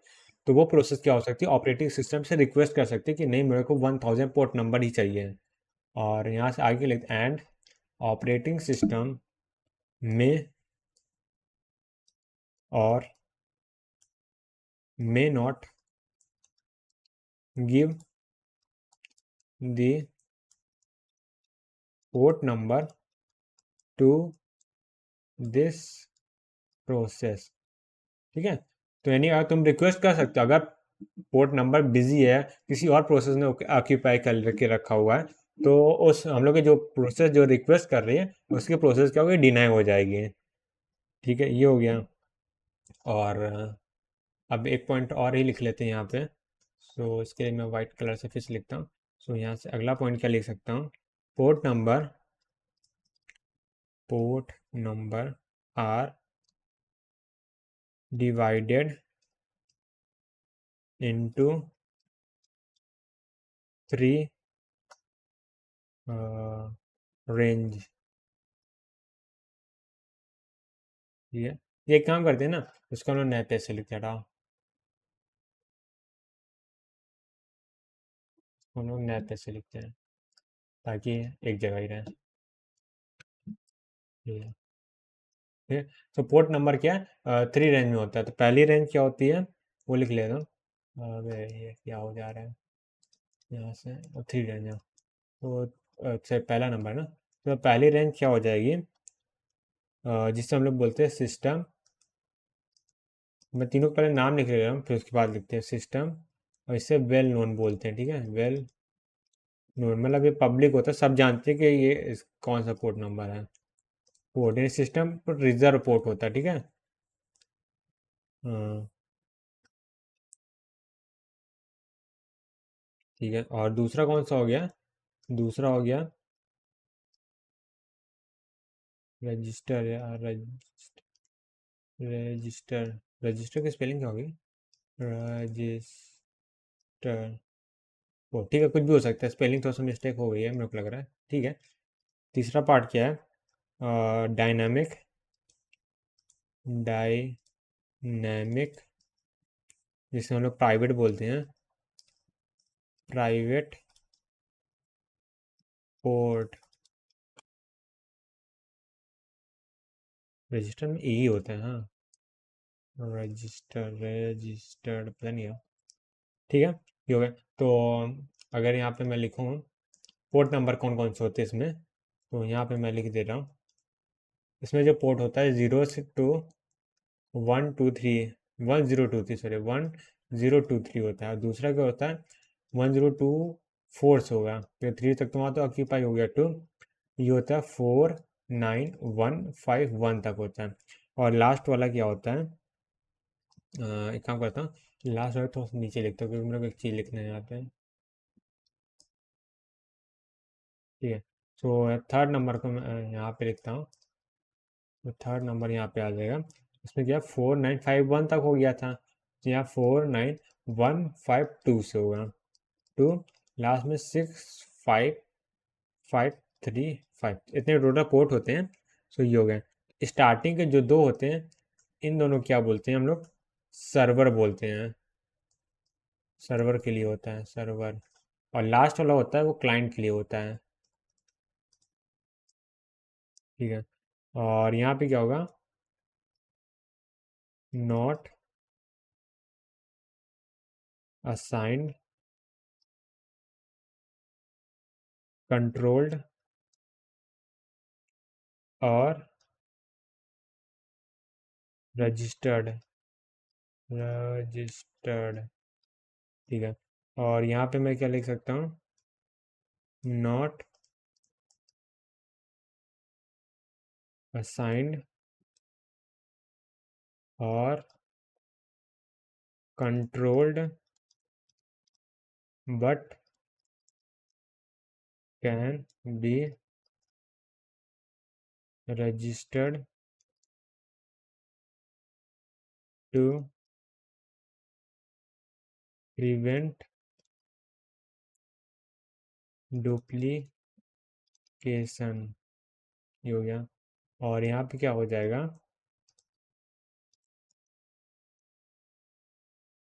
तो वो प्रोसेस क्या हो सकती है, ऑपरेटिंग सिस्टम से रिक्वेस्ट कर सकती है कि नहीं, मेरे को 1000 पोर्ट नंबर ही चाहिए। और यहाँ से आगे लिखते एंड ऑपरेटिंग सिस्टम में और may not give the port number two this process. ठीक है, तो यानी अगर तुम रिक्वेस्ट कर सकते हो, अगर पोर्ट नंबर बिजी है, किसी और प्रोसेस ने ऑक्यूपाई कर के रखा हुआ है, तो उस हम लोग की जो प्रोसेस जो रिक्वेस्ट कर रही है उसकी प्रोसेस क्या होगी, डिनाई हो जाएगी। ठीक है, ये हो गया। और अब एक पॉइंट और ही लिख लेते हैं यहाँ पे। सो इसके लिए मैं वाइट कलर से फिर से लिखता हूँ। सो यहाँ से अगला पॉइंट क्या लिख सकता हूँ, port number are divided into 3 range. ठीक है, ये एक काम करते हैं ना, इसको हम लोग नए पेज से लिखते हैं, हटाओ, हम लोग नए पेज से लिखते हैं ताकि एक जगह ही रहे। ठीक है, ठीक है, तो पोर्ट नंबर क्या है, 3 रेंज में होता है, तो पहली रेंज क्या होती है वो लिख लेता हूँ। अबे ये क्या हो जा रहा है, यहाँ से 3 रेंज है, तो अच्छा पहला नंबर ना, तो पहली रेंज क्या हो जाएगी, जिससे हम लोग बोलते हैं सिस्टम। मैं तीनों को पहले नाम लिख ले रहा हूँ, फिर उसके बाद लिखते हैं सिस्टम, और इसे वेल नोन बोलते हैं। ठीक है, वेल नोन मतलब ये पब्लिक होता है, सब जानते हैं कि ये कौन सा पोर्ट नंबर है। पोर्ट सिस्टम पर रिजर्व पोर्ट होता है। ठीक है, हाँ, ठीक है, और दूसरा कौन सा हो गया? दूसरा हो गया रजिस्टर या रजिस्टर। रजिस्टर की स्पेलिंग क्या होगी? रजिस्टर। ओ ठीक है, कुछ भी हो सकता है, स्पेलिंग थोड़ा सा मिस्टेक हो गई है मेरे को लग रहा है। ठीक है, तीसरा पार्ट क्या है? डायनामिक। डायनेमिक, जिसे हम लोग प्राइवेट बोलते हैं, प्राइवेट पोर्ट। रजिस्टर में ई होता है, हाँ। रजिस्टर्ड पता नहीं है। ठीक है, ये हो गया। तो अगर यहाँ पे मैं लिखूँ पोर्ट नंबर कौन कौन से होते हैं इसमें, तो यहाँ पे मैं लिख दे रहा हूँ। इसमें जो पोर्ट होता है 0 से 2 1 2 3, 1023, सॉरी 1023 होता है। और दूसरा क्या होता है 1024 से होगा, तो 3 तक तो वहाँ तो ऑक्यूपाई हो गया। 2 ये होता है 49151 तक होता है। और लास्ट वाला क्या होता है? एक काम करता हूँ, लास्ट वाला थोड़ा सा नीचे लिखता हूँ, क्योंकि मेरे को एक चीज़ लिखना है यहाँ पे। ठीक है, तो थर्ड नंबर को मैं यहाँ पे लिखता हूँ। तो थर्ड नंबर यहाँ पे आ जाएगा। इसमें क्या 4951 तक हो गया था, तो यहाँ 49152 से होगा। 2 लास्ट में 65535, इतने टोटल पोर्ट होते हैं। सो ये हो गए। स्टार्टिंग के जो दो होते हैं, इन दोनों क्या बोलते हैं हम लोग? सर्वर बोलते हैं। सर्वर के लिए होता है सर्वर। और लास्ट वाला होता है वो क्लाइंट के लिए होता है। ठीक है, और यहाँ पे क्या होगा? नॉट असाइंड, कंट्रोल्ड और रजिस्टर्ड। रजिस्टर्ड, ठीक है। और यहाँ पे मैं क्या लिख सकता हूँ? नॉट असाइंड और controlled but can be registered to prevent duplication. ये हो गया। और यहाँ पे क्या हो जाएगा?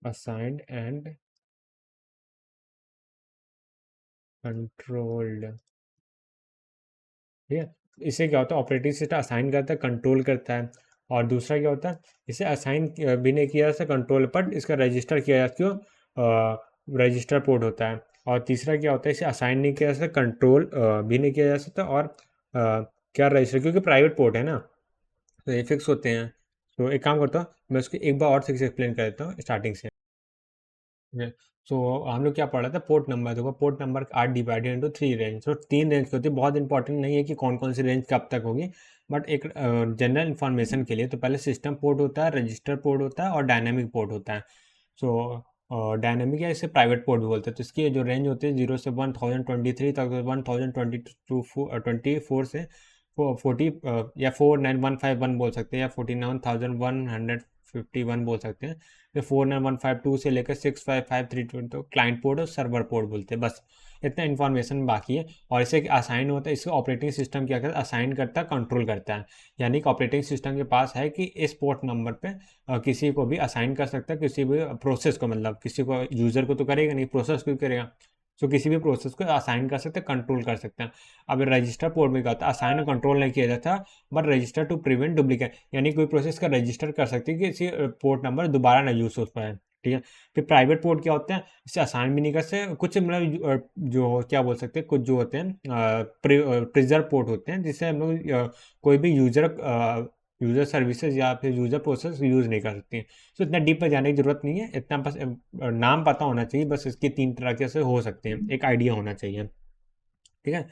Assigned and controlled. ठीक है, इससे क्या होता है? ऑपरेटिंग सिस्टम असाइन करता है, कंट्रोल करता है। और दूसरा क्या होता है? इसे असाइन भी नहीं किया जा सकता कंट्रोल, बट इसका रजिस्टर किया जा सकता, क्यों? रजिस्टर पोर्ट होता है। और तीसरा क्या होता है? इसे असाइन नहीं किया जा सकता, कंट्रोल भी नहीं किया जा सकता, और क्या रजिस्टर, क्योंकि प्राइवेट पोर्ट है ना, तो ये फिक्स होते हैं। तो एक काम करता हूँ, मैं उसको एक बार और ठीक से एक्सप्लेन कर देता हूँ स्टार्टिंग से। सो हम लोग क्या पढ़ रहे थे? Port number. देखो, port number are divided into 3 range. तो 3 रेंज की होती है। बहुत इंपॉर्टेंट नहीं है कि कौन कौन सी रेंज कब तक होगी, बट एक जनरल इन्फॉर्मेशन के लिए। तो पहले सिस्टम पोर्ट होता है, रजिस्टर पोर्ट होता है, और डायनेमिक पोर्ट होता है। सो डायनेमिक या इसे प्राइवेट पोर्ट भी बोलते हैं। तो इसकी जो रेंज होती है 0 से 1023 तक, 1022 से 40 या 49151 बोल सकते हैं, या 49151 बोल सकते हैं। फिर 49152 से लेकर 65532 तो क्लाइंट पोर्ट और सर्वर पोर्ट बोलते हैं। बस इतना इन्फॉर्मेशन बाकी है। और इसे असाइन होता है, इसका ऑपरेटिंग सिस्टम क्या करता है? असाइन करता है, कंट्रोल करता है। यानी कि ऑपरेटिंग सिस्टम के पास है कि इस पोर्ट नंबर पे किसी को भी असाइन कर सकता है, किसी भी प्रोसेस को, मतलब किसी को, यूज़र को तो करेगा नहीं, प्रोसेस को करेगा। तो किसी भी प्रोसेस को असाइन कर सकते हैं, कंट्रोल कर सकते हैं। अब रजिस्टर पोर्ट में क्या होता है? असाइन और कंट्रोल नहीं किया जाता, but register to prevent duplicate, यानी कोई प्रोसेस का रजिस्टर कर सकती है कि किसी पोर्ट नंबर दोबारा ना यूज हो पाए। ठीक है, फिर प्राइवेट पोर्ट क्या होते हैं? इसे असाइन भी नहीं कर सकते कुछ, मतलब जो क्या बोल सकते हैं, कुछ जो होते हैं प्रिजर्व पोर्ट होते हैं, जिससे हम लोग कोई भी यूज़र सर्विसेज या फिर यूज़र प्रोसेस यूज़ नहीं कर सकती। तो इतना डीप में जाने की ज़रूरत नहीं है, इतना बस नाम पता होना चाहिए, बस इसके 3 तरह के से हो सकते हैं, एक आइडिया होना चाहिए। ठीक है,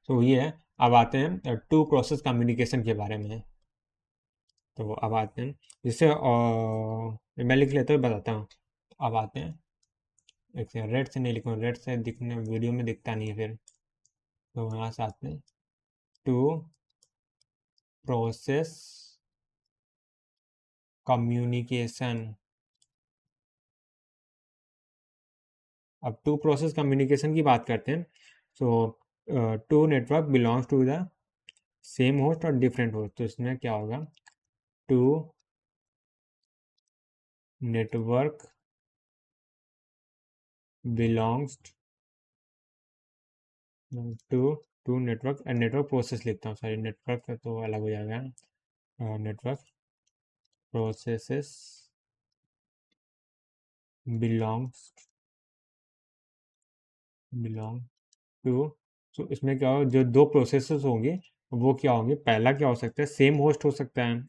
तो ये है। अब आते हैं टू प्रोसेस कम्युनिकेशन के बारे में। तो अब आते हैं, जैसे मैं लिख लेता हूँ, बताता हूँ। अब आते हैं एक सेकंड, रेड से नहीं लिखूँ, रेड से दिखने वीडियो में दिखता नहीं है फिर। तो यहाँ से आते हैं टू प्रोसेस कम्युनिकेशन। अब टू प्रोसेस कम्युनिकेशन की बात करते हैं। So two network belongs to the same host और डिफरेंट होस्ट। तो इसमें क्या होगा, two network belongs to two network, network process लिखता हूँ, सॉरी नेटवर्क तो अलग हो जाएगा। Network processes belongs belong to. तो इसमें क्या होगा, जो दो प्रोसेसेस होंगे वो क्या होंगे, पहला क्या हो सकता है, सेम होस्ट हो सकता है,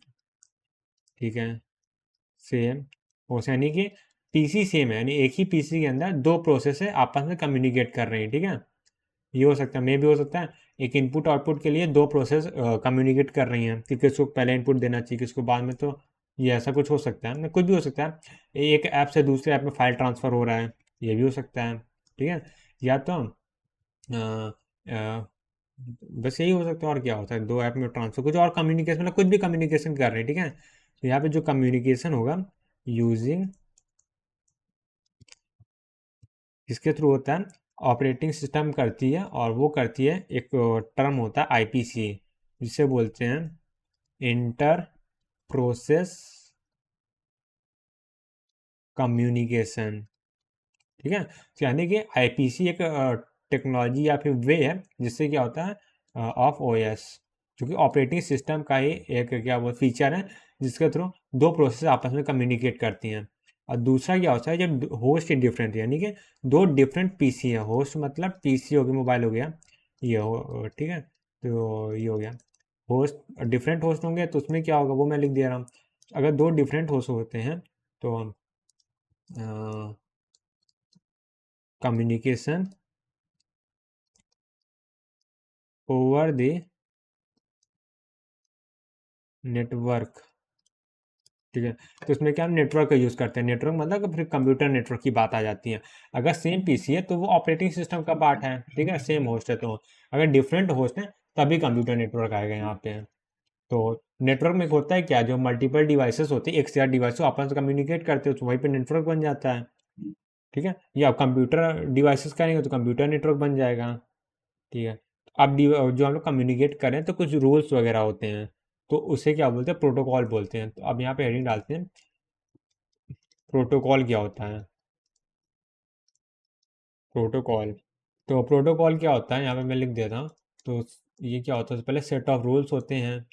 ठीक है, सेम होस्ट यानी कि पीसी सेम है, यानी एक ही पीसी के अंदर दो प्रोसेस है आपस में कम्युनिकेट कर रहे हैं, ठीक है। ये हो सकता है, मे भी हो सकता है एक इनपुट आउटपुट के लिए दो प्रोसेस कम्युनिकेट कर रही हैं कि किसको पहले इनपुट देना चाहिए किसको बाद में। तो ये ऐसा कुछ हो सकता है, कुछ भी हो सकता है, एक ऐप से दूसरे ऐप में फाइल ट्रांसफ़र हो रहा है, ये भी हो सकता है, ठीक है। या तो अ, अ, बस यही हो सकता है, और क्या होता है, दो ऐप में ट्रांसफर कुछ और कम्युनिकेशन, मतलब कुछ भी कम्युनिकेशन कर रहे हैं, ठीक है। तो यहाँ पे जो कम्युनिकेशन होगा यूजिंग, इसके थ्रू होता है, ऑपरेटिंग सिस्टम करती है, और वो करती है एक टर्म होता है आईपीसी, जिसे बोलते हैं इंटर प्रोसेस कम्युनिकेशन, ठीक है। तो यानी कि आईपीसी एक टेक्नोलॉजी या फिर वे है जिससे क्या होता है ऑफ ओएस, जो कि ऑपरेटिंग सिस्टम का ही एक क्या वो फीचर है जिसके थ्रू दो प्रोसेस आपस में कम्युनिकेट करती हैं। और दूसरा क्या होता है, जब होस्ट डिफरेंट, यानी कि दो डिफरेंट पीसी है, होस्ट मतलब पीसी हो गया, मोबाइल हो गया, ये हो, ठीक है। तो ये हो गया होस्ट, डिफरेंट होस्ट होंगे तो उसमें क्या होगा वो मैं लिख दे रहा हूँ। अगर दो डिफरेंट होस्ट होते हैं तो कम्युनिकेशन ओवर द नेटवर्क, ठीक है। तो इसमें क्या हम नेटवर्क का यूज़ करते हैं, नेटवर्क मतलब कि फिर कंप्यूटर नेटवर्क की बात आ जाती है। अगर सेम पीसी है तो वो ऑपरेटिंग सिस्टम का पार्ट है, ठीक है, सेम होस्ट है तो। अगर डिफरेंट होस्ट है तभी कंप्यूटर नेटवर्क आएगा यहाँ पे। तो नेटवर्क में होता है क्या, जो मल्टीपल डिवाइसेस होते हैं, एक से ज़्यादा डिवाइस आपस में कम्युनिकेट करते हो तो वहीं पे नेटवर्क बन जाता है, ठीक है। या कंप्यूटर डिवाइसेस करेंगे तो कंप्यूटर नेटवर्क बन जाएगा, ठीक है। अब जो हम लोग कम्युनिकेट करें तो कुछ रूल्स वगैरह होते हैं, तो उसे क्या बोलते हैं, प्रोटोकॉल बोलते हैं। तो अब यहाँ पे हेडिंग डालते हैं, प्रोटोकॉल क्या होता है, प्रोटोकॉल। तो प्रोटोकॉल क्या होता है यहाँ पे मैं लिख देता हूँ। तो ये क्या होता है, पहले सेट ऑफ रूल्स होते हैं,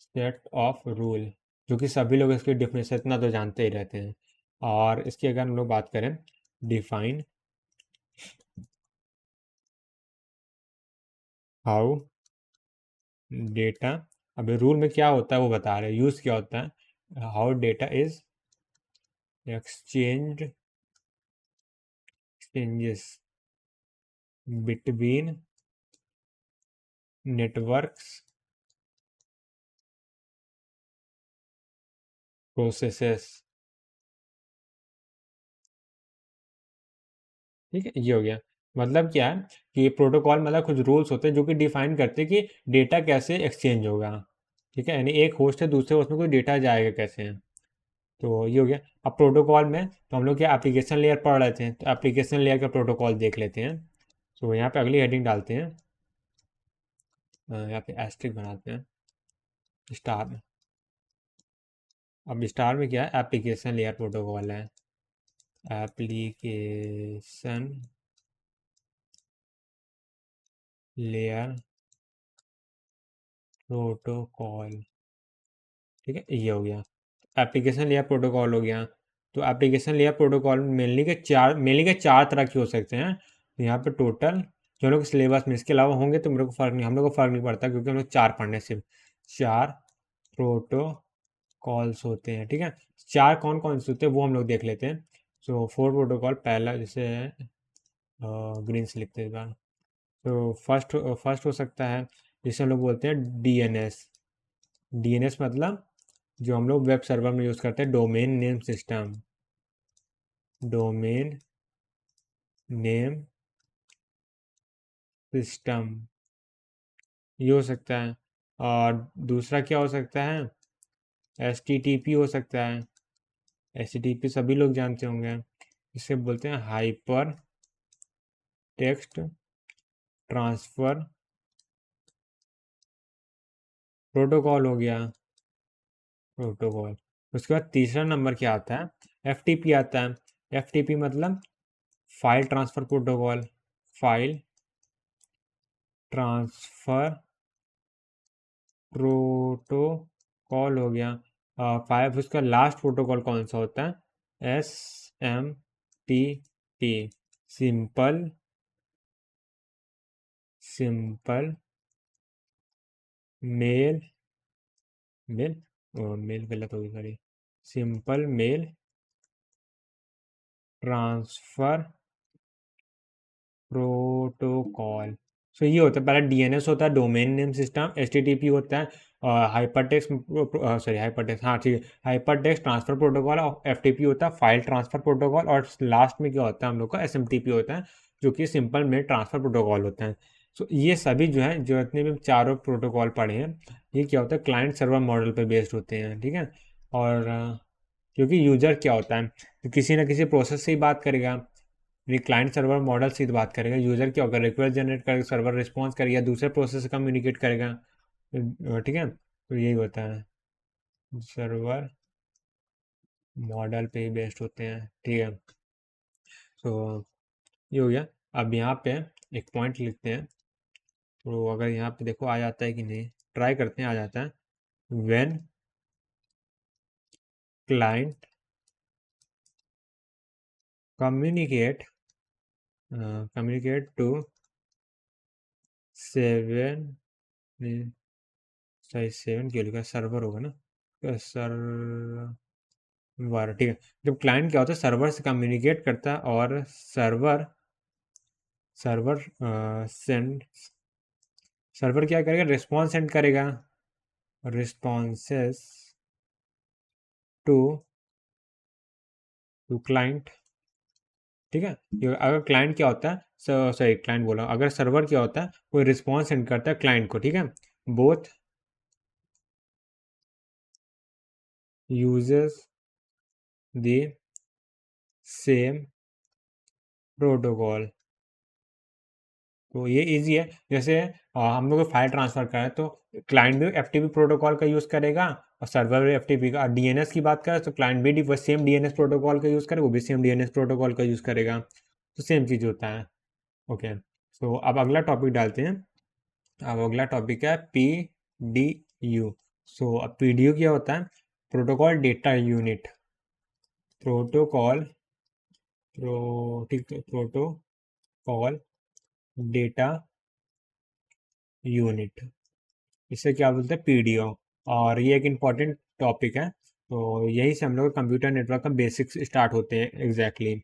सेट ऑफ रूल, जो कि सभी लोग इसकी डिफिनेशन इतना तो जानते ही रहते हैं। और इसकी अगर हम लोग बात करें, डिफाइन हाउ डेटा, अभी रूल में क्या होता है वो बता रहे हैं, यूज़ क्या होता है, how data is exchange exchanges between networks processes, ठीक है। ये हो गया, मतलब क्या है कि प्रोटोकॉल मतलब कुछ रूल्स होते हैं जो कि डिफाइन करते हैं कि डेटा कैसे एक्सचेंज होगा, ठीक है, यानी एक होस्ट है दूसरे होस्ट में कोई डेटा जाएगा कैसे। तो ये हो गया। अब प्रोटोकॉल में तो हम लोग क्या एप्लीकेशन लेयर पढ़ रहे थे, तो एप्लीकेशन लेयर का प्रोटोकॉल देख लेते हैं। तो यहाँ पे अगली हेडिंग डालते हैं, यहाँ पे एस्ट्रिक बनाते हैं, स्टार में। अब स्टार में क्या है, एप्लीकेशन लेयर प्रोटोकॉल है, एप्लीकेशन लेयर प्रोटोकॉल, ठीक है। ये हो गया, एप्लीकेशन लेयर प्रोटोकॉल हो गया। तो एप्लीकेशन लेयर प्रोटोकॉल मेनली के चार तरह के हो सकते हैं। तो यहाँ पे टोटल जो लोग सिलेबस में इसके अलावा होंगे तो मेरे को फ़र्क नहीं, हम लोग को फ़र्क नहीं पड़ता क्योंकि हम लोग चार पढ़ने सिर्फ चार प्रोटोकॉल्स होते हैं, ठीक है। चार कौन कौन से होते हैं वो हम लोग देख लेते हैं। सो फोर प्रोटोकॉल, पहला जैसे ग्रीन से लिखते हैं, तो फर्स्ट हो सकता है जिसे हम लोग बोलते हैं डीएनएस। डीएनएस मतलब जो हम लोग वेब सर्वर में यूज़ करते हैं, domain name system, domain name system, ये हो सकता है। और दूसरा क्या हो सकता है, HTTP हो सकता है। HTTP सभी लोग जानते होंगे, इसे बोलते हैं हाइपर टेक्स्ट ट्रांसफर प्रोटोकॉल हो गया, प्रोटोकॉल। उसके बाद तीसरा नंबर क्या आता है, FTP आता है। FTP मतलब file transfer protocol, file transfer protocol हो गया। फाइव, उसका लास्ट प्रोटोकॉल कौन सा होता है, SMTP, simple simple mail mail mail गलत होगी, sorry, simple mail transfer protocol. So ये होता है, पहला DNS होता है, डोमेन नेम सिस्टम। HTTP होता है हाइपरटेक्स्ट, सॉरी हाइपरटेक्स्ट, हाँ ठीक है, हाइपरटेक्स्ट ट्रांसफर प्रोटोकॉल। और FTP होता है फाइल ट्रांसफर प्रोटोकॉल। और लास्ट में क्या होता है हम लोग का, SMTP होता है, जो कि सिंपल मेल ट्रांसफर प्रोटोकॉल होता है। सो ये सभी जो है, जो इतने भी चारों प्रोटोकॉल पढ़े हैं, ये क्या होता है, क्लाइंट सर्वर मॉडल पर बेस्ड होते हैं, ठीक है। और क्योंकि यूजर क्या होता है, तो किसी ना किसी प्रोसेस से ही बात करेगा, ये क्लाइंट सर्वर मॉडल से ही बात करेगा। यूजर क्या होगा, रिक्वेस्ट जनरेट करेगा, सर्वर रिस्पॉन्स करेगा, दूसरे प्रोसेस से कम्युनिकेट करेगा, ठीक है। तो यही होता है, सर्वर मॉडल पे ही बेस्ड होते हैं, ठीक है। तो ये हो गया। अब यहाँ पे एक पॉइंट लिखते हैं, तो अगर यहाँ पे देखो आ जाता है कि नहीं, ट्राई करते हैं, आ जाता है। When client communicate communicate to seven, सही, 7 क्यों लिखा, सर्वर होगा ना, सर्वर, ठीक है। जब क्लाइंट क्या होता है, सर्वर से कम्युनिकेट करता है, और सर्वर सर्वर सेंड सर्वर क्या करेगा, रिस्पॉन्स सेंड करेगा, रिस्पॉन्सेस टू टू क्लाइंट, ठीक है। अगर क्लाइंट क्या होता है, सॉरी क्लाइंट बोला, अगर सर्वर क्या होता है, कोई रिस्पॉन्स सेंड करता है क्लाइंट को, ठीक है। Both uses the same protocol. तो ये इजी है। जैसे हम लोग फाइल ट्रांसफर करें, तो क्लाइंट भी FTP प्रोटोकॉल का यूज़ करेगा, और सर्वर भी FTP का। DNS की बात करें तो क्लाइंट भी सेम DNS प्रोटोकॉल का यूज़ करे, वो भी सेम DNS प्रोटोकॉल का यूज़ करेगा, तो सेम चीज़ होता है। ओके, तो अब अगला टॉपिक डालते हैं। अब अगला टॉपिक है PDU। सो अब PDU क्या होता है, protocol data unit, protocol protocol data unit, इसे क्या बोलते हैं, PDO। और ये एक इम्पॉर्टेंट टॉपिक है, तो यही से हम लोग कंप्यूटर नेटवर्क का बेसिक्स स्टार्ट होते हैं, एग्जैक्टली,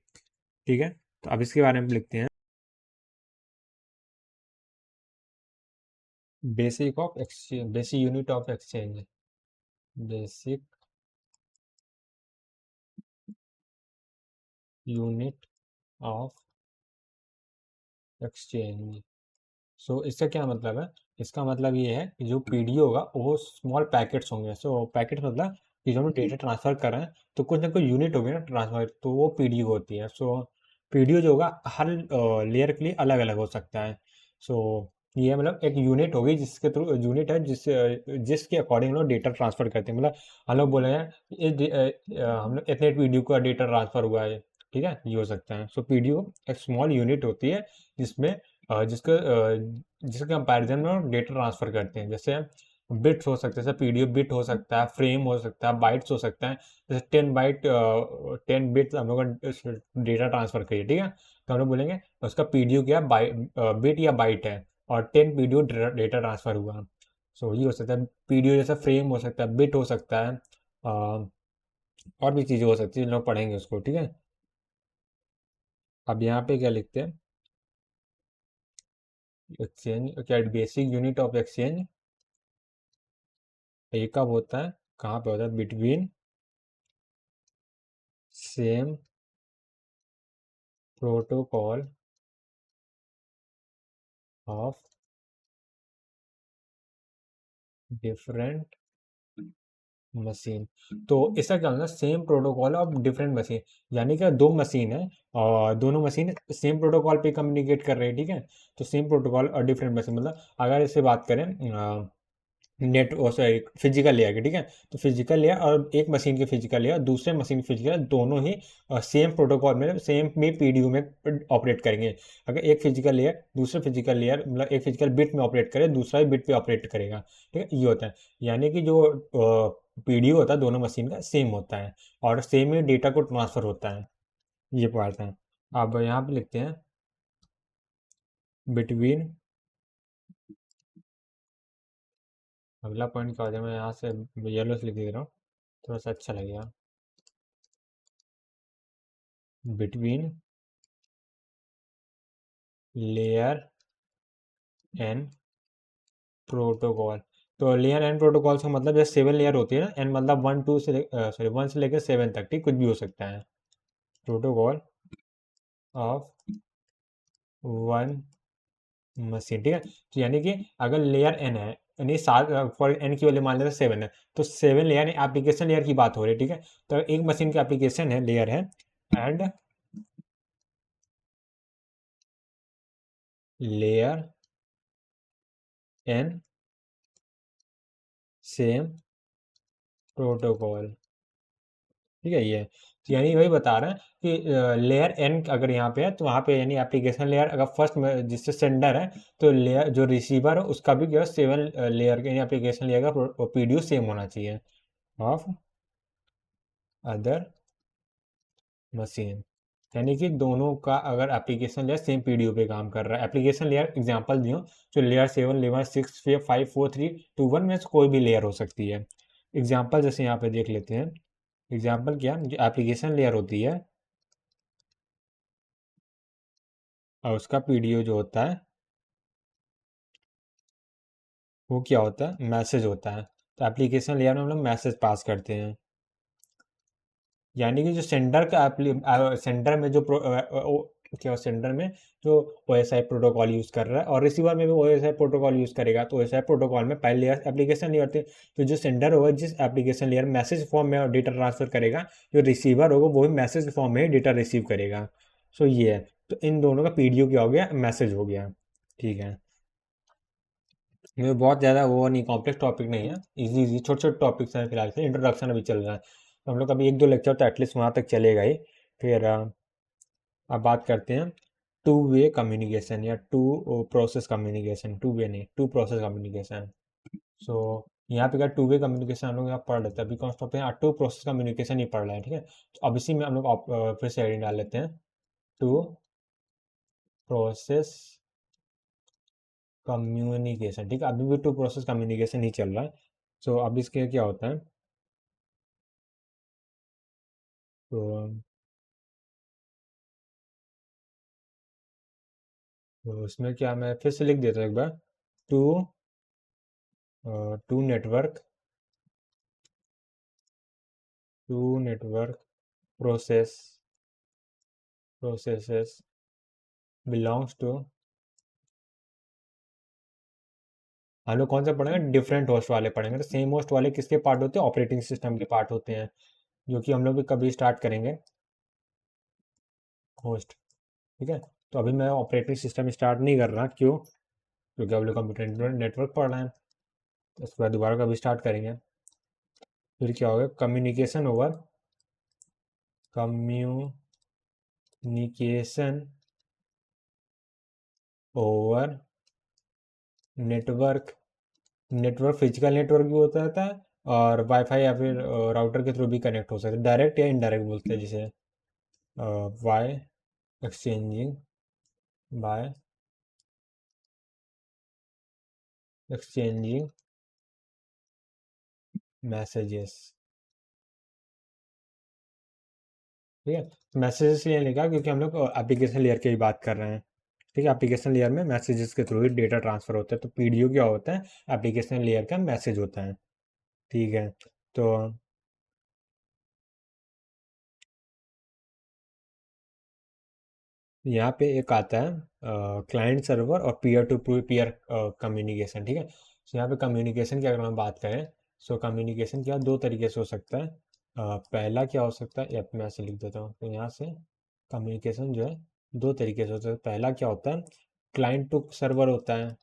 ठीक है। तो अब इसके बारे में लिखते हैं, basic of exchange, basic unit of exchange, basic unit of exchange. So इसका क्या मतलब है, इसका मतलब ये है कि जो PDO होगा वो स्मॉल पैकेट्स होंगे। सो पैकेट मतलब कि जो हम डेटा ट्रांसफर कर रहे हैं, तो कुछ ना कुछ यूनिट होगी ना ट्रांसफर, तो वो PDO होती है। सो PDO जो होगा, हर लेयर के लिए अलग अलग हो सकता है। सो ये मतलब एक यूनिट होगी, जिसके थ्रू, यूनिट है जिसके अकॉर्डिंग लोग डेटा ट्रांसफर करते हैं। मतलब हम लोग बोले हैं हम लोग इतने PDO का डेटा ट्रांसफर हुआ है, ठीक है, ये हो सकता है। सो PDO एक स्मॉल यूनिट होती है, जिसमें जिसके कंपैरिजन में हम डेटा ट्रांसफर करते हैं। जैसे बिट्स हो सकते हैं, जैसे PDO बिट हो सकता है, फ्रेम हो सकता है, बाइट्स हो सकता है। जैसे 10 बिट्स हम लोग डेटा ट्रांसफर करिए, ठीक है, तो हम लोग बोलेंगे उसका PDO क्या बिट या बाइट है, और 10 PDO डेटा ट्रांसफर हुआ। सो ये हो सकता है PDO, जैसा फ्रेम हो सकता है, बिट हो सकता है, और भी चीज़ें हो सकती है, लोग पढ़ेंगे उसको, ठीक है। अब यहाँ पे क्या लिखते हैं, एक्सचेंज क्या, बेसिक यूनिट ऑफ एक्सचेंज, ये कब होता है, कहाँ पे होता है, between same protocol of different machine. तो इसका क्या होगा, same protocol of different machine, यानी कि दो मशीन है और दोनों मशीन सेम प्रोटोकॉल पे कम्युनिकेट कर रहे हैं, ठीक है। तो सेम प्रोटोकॉल और डिफरेंट मशीन, मतलब अगर इससे बात करें नेट सॉरी फिजिकल लेयर की, ठीक है। तो फिजिकल लेयर और एक मशीन की फिजिकल लेयर दूसरे मशीन की फिजिकल लेयर दोनों ही सेम प्रोटोकॉल में सेम में पीडीयू में ऑपरेट करेंगे। अगर एक फिजिकल लेयर दूसरे फिजिकल लेयर मतलब एक फिजिकल बिट में ऑपरेट करे, दूसरा ही बिट पे ऑपरेट करेगा, ठीक है। ये होता है, यानी कि जो पीडीयू होता है दोनों मशीन का सेम होता है और सेम ही डेटा को ट्रांसफर होता है। ये पार्ट है। अब यहाँ पे लिखते हैं बिटवीन, अगला पॉइंट क्या हो जाए, मैं यहाँ से येलो से लिख दे रहा हूँ, थोड़ा सा अच्छा लगेगा। Between layer N protocol. तो लेयर एन प्रोटोकॉल का मतलब जैसे 7 लेयर होती है ना, एन मतलब 1 2 से सॉरी 1 से लेकर 7 तक, ठीक, कुछ भी हो सकता है। प्रोटोकॉल ऑफ वन मशीन, ठीक है। तो यानी कि अगर लेयर एन है, यानी 7 फॉर एन की वैल्यू मान लेते 7 है, तो 7 लेयर एप्लीकेशन लेयर की बात हो रही है, ठीक है। तो एक मशीन की एप्लीकेशन है लेयर है and layer N same protocol, ठीक है। ये तो यानी वही बता रहे हैं कि लेयर एन अगर यहाँ पे है तो वहाँ पे यानी एप्लीकेशन लेयर अगर फर्स्ट में जिससे सेंडर है, तो लेयर जो रिसीवर है उसका भी क्या 7 लेयर के एप्लीकेशन लेयर का पीडीयू सेम होना चाहिए ऑफ अदर मशीन। यानी कि दोनों का अगर एप्लीकेशन लेयर सेम पीडीयू पे काम कर रहा है, एप्लीकेशन लेयर एग्जांपल दियो, जो लेयर 7 लेयर 6 5 4 3 2 1 में से कोई भी लेयर हो सकती है। एग्जांपल जैसे यहाँ पे देख लेते हैं। एग्जांपल क्या, जो एप्लीकेशन लेयर होती है और उसका पीडीयू जो होता है वो क्या होता है, मैसेज होता है। तो एप्लीकेशन लेयर में हम लोग मैसेज पास करते हैं, यानी कि जो सेंडर का सेंडर में जो क्या सेंडर में जो O S I protocol use कर रहा है और रिसीवर में भी O S I protocol use करेगा, तो ओ एस आई प्रोटोकॉल में पहले लेयर एप्लीकेशन लेयर होती है। तो जो सेंडर होगा जिस एप्लीकेशन लेयर मैसेज फॉर्म में डेटा ट्रांसफर करेगा, जो रिसीवर होगा वो भी मैसेज फॉर्म में डेटा रिसीव करेगा। सो ये है, तो इन दोनों का पीडीयू क्या हो गया, मैसेज हो गया, ठीक है। ये बहुत ज़्यादा वो नहीं, कॉम्प्लेक्स टॉपिक नहीं है, इजी इजी छोटे छोटे टॉपिक्स हैं फिलहाल से, इंट्रोडक्शन अभी चल रहा है, तो हम लोग अभी 1 2 लेक्चर तो एटलीस्ट वहाँ तक चलेगा ही। फिर अब बात करते हैं टू वे कम्युनिकेशन या two process communication, two way नहीं, टू प्रोसेस कम्युनिकेशन। सो यहाँ पे क्या टू वे कम्युनिकेशन हम लोग यहाँ पढ़ लेते हैं, अभी कौन सा टॉपिक है, टू प्रोसेस कम्युनिकेशन ही पढ़ रहे हैं, ठीक है। तो अब इसी में हम लोग फिर से हेडिंग डाल लेते हैं, टू प्रोसेस कम्युनिकेशन, ठीक है। अभी भी टू प्रोसेस कम्युनिकेशन ही चल रहा है। सो अब इसके क्या होता है, तो उसमें क्या, मैं फिर से लिख देता हूँ एक बार, two two network two network process processes belongs to, हम लोग कौन सा पढ़ेंगे, डिफरेंट होस्ट वाले पढ़ेंगे। तो सेम होस्ट वाले किसके पार्ट होते हैं, ऑपरेटिंग सिस्टम के पार्ट होते हैं, जो कि हम लोग भी कभी स्टार्ट करेंगे होस्ट, ठीक है। तो अभी मैं ऑपरेटिंग सिस्टम स्टार्ट नहीं कर रहा, क्यों, क्योंकि हम लोग कंप्यूटर नेटवर्क पढ़ रहे हैं, तो उसके बाद दोबारा कभी स्टार्ट करेंगे। फिर क्या होगा, communication over communication over network, network physical network भी होता रहता है और वाईफाई या फिर राउटर के थ्रू भी कनेक्ट हो सकता है, डायरेक्ट या इनडायरेक्ट बोलते हैं जिसे, why exchanging by exchanging messages, ठीक है। मैसेजेस इसलिए लिखा क्योंकि हम लोग एप्लीकेशन लेयर की ही बात कर रहे हैं, ठीक है। एप्लीकेशन लेयर में मैसेजेस के थ्रू ही डेटा ट्रांसफर होता है, तो पीडीयू क्या होता है, एप्लीकेशन लेयर का मैसेज होता है, ठीक है। तो यहाँ पे एक आता है क्लाइंट सर्वर और पीयर टू पीयर कम्युनिकेशन, ठीक है। सो यहाँ पे कम्युनिकेशन की अगर हम बात करें, सो कम्युनिकेशन क्या दो तरीके से हो सकता है। पहला क्या हो सकता है, या मैं ऐसे लिख देता हूँ, तो यहाँ से कम्युनिकेशन जो है दो तरीके से होता है। पहला क्या होता है, क्लाइंट टू सर्वर होता है,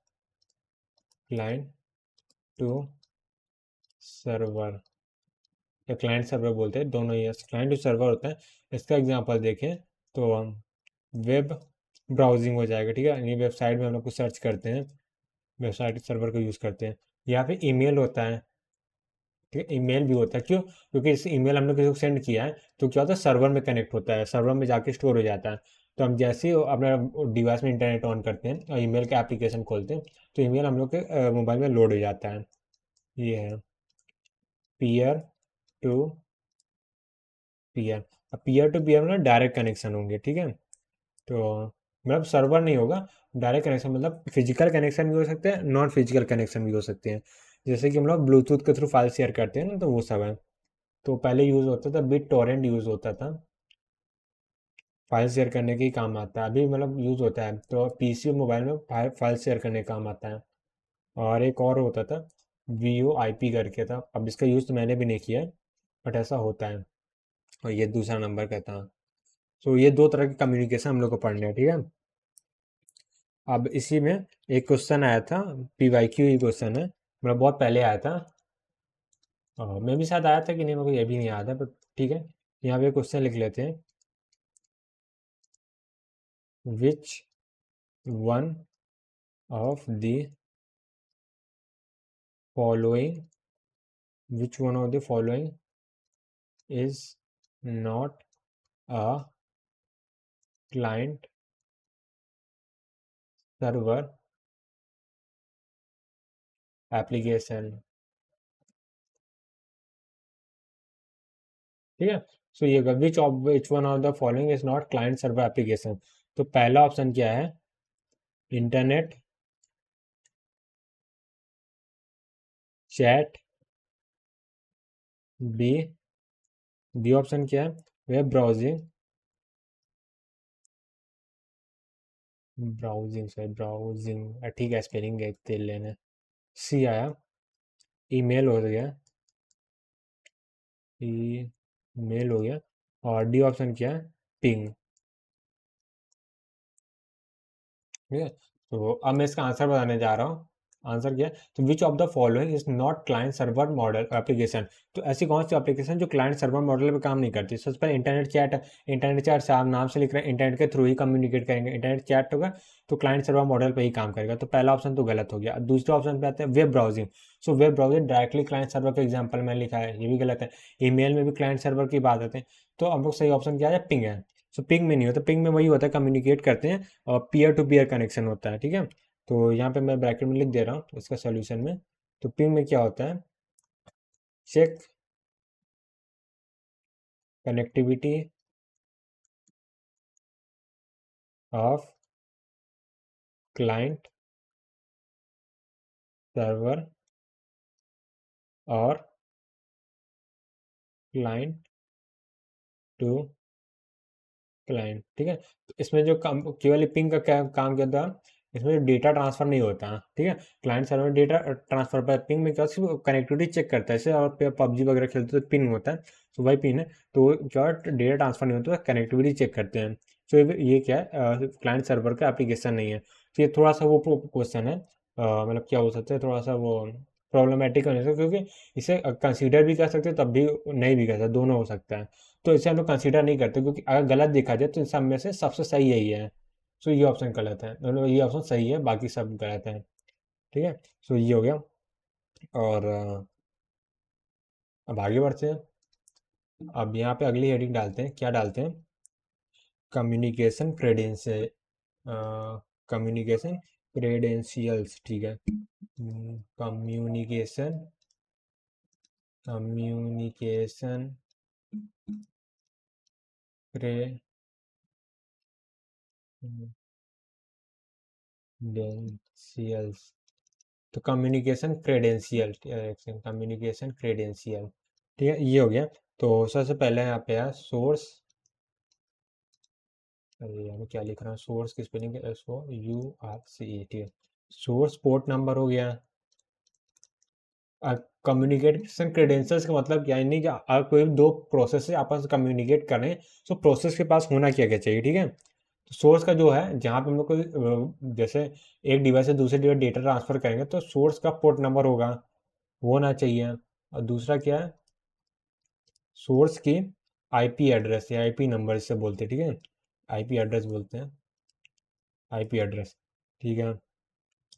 क्लाइंट टू सर्वर या क्लाइंट सर्वर बोलते हैं, दोनों ही क्लाइंट टू सर्वर होता है। इसका एग्जांपल देखें तो वेब ब्राउजिंग हो जाएगा, ठीक है। यानी वेबसाइट में हम लोग कुछ सर्च करते हैं, वेबसाइट सर्वर को यूज़ करते हैं। यहाँ पे ईमेल होता है, ठीक है। ईमेल भी होता है, क्यों, क्योंकि इस ईमेल हमने किसी को सेंड किया है तो क्या होता है, सर्वर में कनेक्ट होता है, सर्वर में जाके स्टोर हो जाता है। तो हम जैसे ही अपने डिवाइस में इंटरनेट ऑन करते हैं और ईमेल का एप्लीकेशन खोलते हैं तो ईमेल हम लोग के मोबाइल में लोड हो जाता है। ये है पीयर टू पीयर। अब पीयर टू पीयर में ना डायरेक्ट कनेक्शन होंगे, ठीक है। तो मतलब सर्वर नहीं होगा, डायरेक्ट कनेक्शन, मतलब फिजिकल कनेक्शन भी हो सकते हैं, नॉन फिजिकल कनेक्शन भी हो सकते हैं। जैसे कि हम लोग ब्लूटूथ के थ्रू फाइल शेयर करते हैं ना, तो वो सब है। तो पहले यूज़ होता था बिट टोरेंट यूज़ होता था, फाइल शेयर करने के ही काम आता है। अभी मतलब यूज़ होता है तो पीसी और मोबाइल में फाइल शेयर करने का काम आता है। और एक और होता था VoIP करके था, अब इसका यूज़ तो मैंने भी नहीं किया है, बट ऐसा होता है। और ये दूसरा नंबर का था। तो ये दो तरह की कम्युनिकेशन हम लोग को पढ़ने हैं, ठीक है। अब इसी में एक क्वेश्चन आया था, PYQ ही क्वेश्चन है, मतलब बहुत पहले आया था। मैं भी शायद आया था कि नहीं, मेरे को ये भी नहीं याद है, बट ठीक है। यहाँ पे क्वेश्चन लिख लेते हैं, which one of the following which one of the following is not a client server application, ठीक है। सो ये which one of the following is not client server application. तो पहला ऑप्शन क्या है, internet chat, B B option क्या है, web browsing, browsing से ब्राउजिंग, ठीक है, स्पेलिंग देखते लेने। सी आया, ईमेल हो गया, ईमेल हो गया। और डी ऑप्शन क्या है, पिंग, ठीक है। तो अब मैं इसका आंसर बताने जा रहा हूँ। आंसर क्या है, तो which of the following is not client server model application. तो ऐसी कौन सी एप्लीकेशन जो क्लाइंट सर्वर मॉडल पे काम नहीं करती। सबसे पहले इंटरनेट चैट है, इंटरनेट चैट से आप नाम से लिख रहे हैं, इंटरनेट के थ्रू ही कम्युनिकेट करेंगे, इंटरनेट चैट होगा तो क्लाइंट सर्वर मॉडल पे ही काम करेगा। तो पहला ऑप्शन तो गलत हो गया। दूसरे ऑप्शन पे आते हैं web browsing. So web browsing directly client server का एग्जाम्पल में लिखा है, ये भी गलत है। ईमेल में भी क्लाइंट सर्वर की बात आते हैं, तो हम लोग सही ऑप्शन क्या है, पिंग है। सो पिंग में नहीं होता, पिंग में वही होता है कम्युनिकेट करते हैं और पीयर टू पीयर कनेक्शन होता है, ठीक है। तो यहाँ पे मैं ब्रैकेट में लिख दे रहा हूँ इसका सोल्यूशन में। तो पिंग में क्या होता है, check connectivity of client server और क्लाइंट टू क्लाइंट, ठीक है। तो इसमें जो काम केवल पिंग का क्या काम किया था, इसमें डेटा ट्रांसफर नहीं होता, ठीक है। क्लाइंट सर्वर डेटा ट्रांसफर पर, पिंग में क्या सिर्फ कनेक्टिविटी चेक करता है, जैसे और पबजी वगैरह खेलते तो पिंग होता है, तो वही पिन है। तो क्या डेटा ट्रांसफर नहीं होता, कनेक्टिविटी चेक करते हैं। तो ये क्या है, क्लाइंट सर्वर का एप्लीकेशन नहीं है। तो ये थोड़ा सा वो क्वेश्चन है, मतलब क्या हो सकता है, थोड़ा सा वो प्रॉब्लमेटिक होने से, क्योंकि इसे कंसीडर भी कर सकते हैं तब भी नहीं भी कर सकते, दोनों हो सकता है। तो इसे हम लोग कंसीडर नहीं करते, क्योंकि अगर गलत देखा जाए तो इन सब में से सबसे सही यही है। सो ये ऑप्शन गलत है, मतलब ये ऑप्शन सही है, बाकी सब गलत है, ठीक है। सो ये हो गया। और अब आगे बढ़ते हैं। अब यहाँ पे अगली हेडिंग डालते हैं, क्या डालते हैं, कम्युनिकेशन क्रेडेंशियल, कम्युनिकेशन क्रेडेंशियल्स, ठीक है। Communication communication credentials. तो कम्युनिकेशन क्रेडेंशियल, ठीक है, ये हो गया। तो सबसे पहले यहाँ पे है सोर्स अरे यार मैं क्या लिख रहा हूँ, सोर्स की स्पेलिंग SOURCE, ठीक है। सोर्स पोर्ट नंबर हो गया। कम्युनिकेशन क्रेडेंशियल्स का मतलब क्या है, नहीं कि अगर कोई दो प्रोसेस से आपस में कम्युनिकेट कर रहे हैं तो प्रोसेस के पास होना क्या क्या चाहिए, ठीक है। तो सोर्स का जो है, जहाँ पे हम लोग कोई जैसे एक डिवाइस से दूसरे डिवाइस डेटा ट्रांसफर करेंगे तो सोर्स का पोर्ट नंबर होगा, वो होना चाहिए। और दूसरा क्या है, सोर्स की आईपी एड्रेस या आईपी नंबर इससे बोलते हैं, ठीक है। आईपी एड्रेस बोलते हैं, आईपी एड्रेस, ठीक है,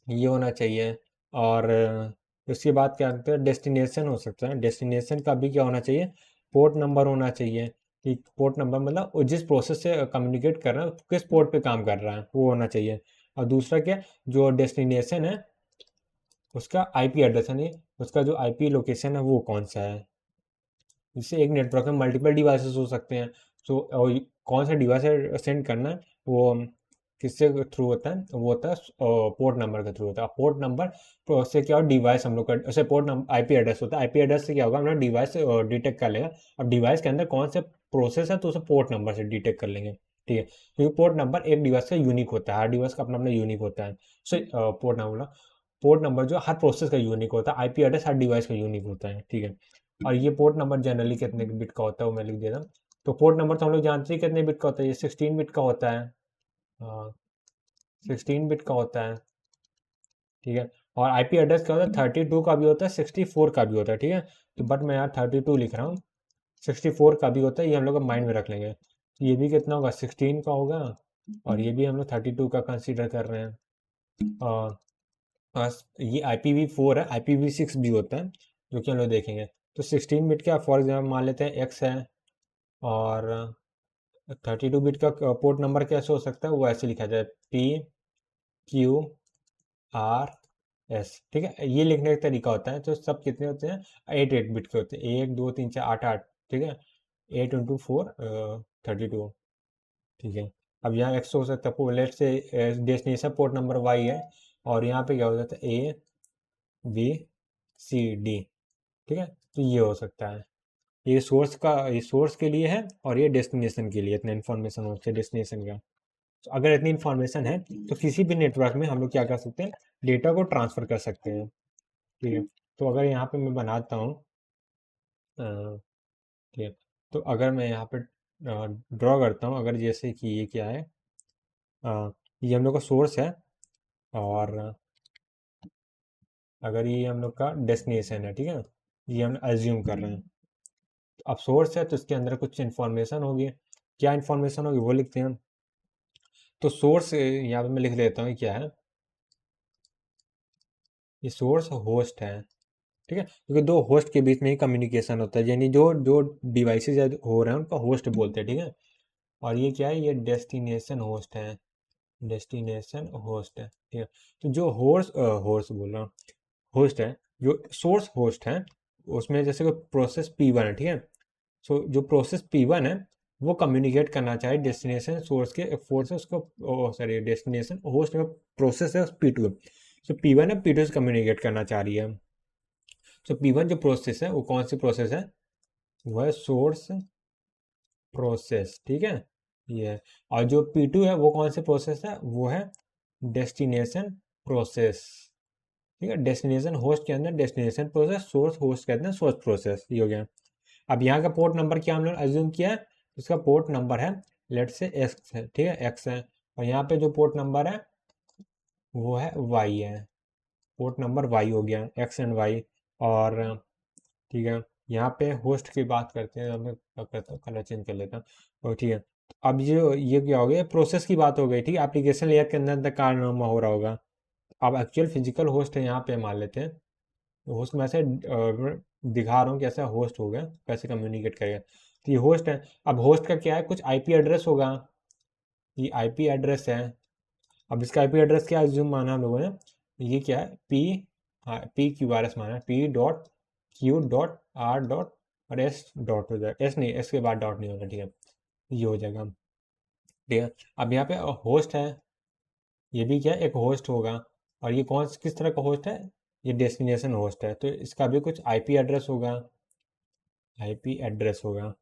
ये होना चाहिए। और उसके बाद क्या कहते हैं, डेस्टिनेशन हो सकता है, डेस्टिनेशन का भी क्या होना चाहिए, पोर्ट नंबर होना चाहिए। कि पोर्ट नंबर मतलब वो जिस प्रोसेस से कम्युनिकेट कर रहा है किस पोर्ट पे काम कर रहा है वो होना चाहिए। और दूसरा क्या, जो डेस्टिनेशन है उसका आईपी एड्रेस है, नहीं उसका जो आईपी लोकेशन है वो कौन सा है। जिससे एक नेटवर्क में मल्टीपल डिवाइसेस हो सकते हैं। तो और कौन सा डिवाइस सेंड करना है वो किससे थ्रू होता है, वो होता है पोर्ट नंबर के थ्रू होता है। पोर्ट नंबर से क्या हो, डिवाइस हम लोग का ऐसे पोर्ट नंबर आईपी एड्रेस होता है, आईपी एड्रेस से क्या होगा, हम लोग डिवाइस डिटेक्ट कर लेगा। और डिवाइस के अंदर कौन से प्रोसेस है तो उसे पोर्ट नंबर से डिटेक्ट कर लेंगे, ठीक है। क्योंकि पोर्ट नंबर एक डिवाइस से यूनिक होता है, हर डिवाइस का अपना अपना यूनिक होता है। सो पोर्ट नंबर जो हर प्रोसेस का यूनिक होता है, आईपी एड्रेस हर डिवाइस का यूनिक होता है, ठीक है। और ये पोर्ट नंबर जनरली कितने बिट का होता है वो मैं लिख देता हूँ। तो पोर्ट नंबर तो हम लोग जानते हैं कितने बिट का होता है, ये 16 बिट का होता है। 16 बिट का होता है, ठीक है। और आईपी एड्रेस क्या होता है, 32 का भी होता है, 64 का भी होता है, ठीक है। तो बट मैं यहाँ 32 लिख रहा हूँ, 64 का भी होता है, ये हम लोग माइंड में रख लेंगे। तो ये भी कितना होगा, 16 का होगा। और ये भी हम लोग 32 का कंसिडर कर रहे हैं। और ये IPv4 है, IPv6 भी होता है जो कि हम लोग देखेंगे। तो 16 बिट का फॉर एग्जाम्पल मान लेते हैं एक्स है। और 32 बिट का पोर्ट नंबर कैसे हो सकता है, वो ऐसे लिखा जाए PQRS, ठीक है। ये लिखने का तरीका होता है। तो सब कितने होते हैं, 8 बिट के होते हैं, 1 2 3 4 8 8, ठीक है। 8 × 4 32, ठीक है। अब यहाँ एक्स हो सकता है, लेट से डेस्टिनेशन पोर्ट नंबर वाई है। और यहाँ पे क्या हो जाता है ABCD, ठीक है। तो ये हो सकता है, ये सोर्स के लिए है और ये डेस्टिनेशन के लिए, इतना इन्फॉर्मेशन हो सकता है डेस्टिनेशन का। तो अगर इतनी इन्फॉर्मेशन है तो किसी भी नेटवर्क में हम लोग क्या कर सकते हैं, डेटा को ट्रांसफ़र कर सकते हैं, ठीक है। तो अगर यहाँ पे मैं बनाता हूँ, ठीक है। तो अगर मैं यहाँ पे ड्रॉ करता हूँ, अगर जैसे कि ये क्या है, ये हम लोग का सोर्स है। और अगर ये हम लोग का डेस्टिनेशन है, ठीक है, ये हम एज्यूम कर रहे हैं। अब सोर्स है तो इसके अंदर कुछ इन्फॉर्मेशन होगी, क्या इन्फॉर्मेशन होगी वो लिखते हैं। तो सोर्स यहाँ पे मैं लिख देता हूँ क्या है, ये सोर्स होस्ट है, ठीक है। क्योंकि दो होस्ट के बीच में ही कम्युनिकेशन होता है, यानी जो जो डिवाइसेज हो रहे हैं उनका होस्ट बोलते हैं, ठीक है। और ये क्या है, ये डेस्टिनेशन होस्ट है, डेस्टिनेशन होस्ट है, ठीक है। तो जो होस्ट बोल रहा हूँ, होस्ट है, जो सोर्स होस्ट है, उसमें जैसे कोई प्रोसेस P1 है, ठीक है। सो जो प्रोसेस P1 है वो कम्युनिकेट करना चाहे डेस्टिनेशन सोर्स के फोर्स है उसको, सॉरी डेस्टिनेशन होस्ट में प्रोसेस है P2 है। सो P1 है, P2 से कम्युनिकेट करना चाह रही है। सो P1 जो प्रोसेस है वो कौन सी प्रोसेस है, वो है सोर्स प्रोसेस, ठीक है, ये है। और जो P2 है वो कौन सी प्रोसेस है, वो है डेस्टिनेशन प्रोसेस, ठीक है। डेस्टिनेशन होस्ट के अंदर डेस्टिनेशन प्रोसेस, सोर्स होस्ट के अंदर सोर्स प्रोसेस, ये हो गया। अब यहाँ का पोर्ट नंबर क्या हम लोग एज्यूम किया है, इसका पोर्ट नंबर है लेट से एक्स है, ठीक है, एक्स है। और यहाँ पे जो पोर्ट नंबर है वो है वाई है, पोर्ट नंबर वाई हो गया, एक्स एंड वाई। और ठीक है, यहाँ पे होस्ट की बात करते हैं, अब मैं क्या करता हूँ, कलर चेंज कर लेता हूँ, और ठीक है। अब ये क्या हो गया, प्रोसेस की बात हो गई, ठीक है। एप्लीकेशन लेयर के अंदर अंदर कारनामा हो रहा होगा। अब एक्चुअल फिजिकल होस्ट है, यहाँ पे मान लेते हैं। होस्ट में ऐसे दिखा रहा हूँ कि ऐसा होस्ट होगा, कैसे कम्युनिकेट करेगा। तो ये होस्ट है। अब होस्ट का क्या है, कुछ आईपी एड्रेस होगा, ये आईपी एड्रेस है। अब इसका आईपी एड्रेस क्या एज्यूम माना हम लोगों ने, ये क्या है, PQRS माना है, P.Q.R. और S डॉट हो जाएगा, S नहीं, S के बाद डॉट नहीं होगा, ठीक है, ये हो जाएगा, ठीक है। अब यहाँ पे होस्ट है, ये भी क्या है, एक होस्ट होगा। और ये किस तरह का होस्ट है, ये डेस्टिनेशन होस्ट है, तो इसका भी कुछ आईपी एड्रेस होगा, आईपी एड्रेस होगा।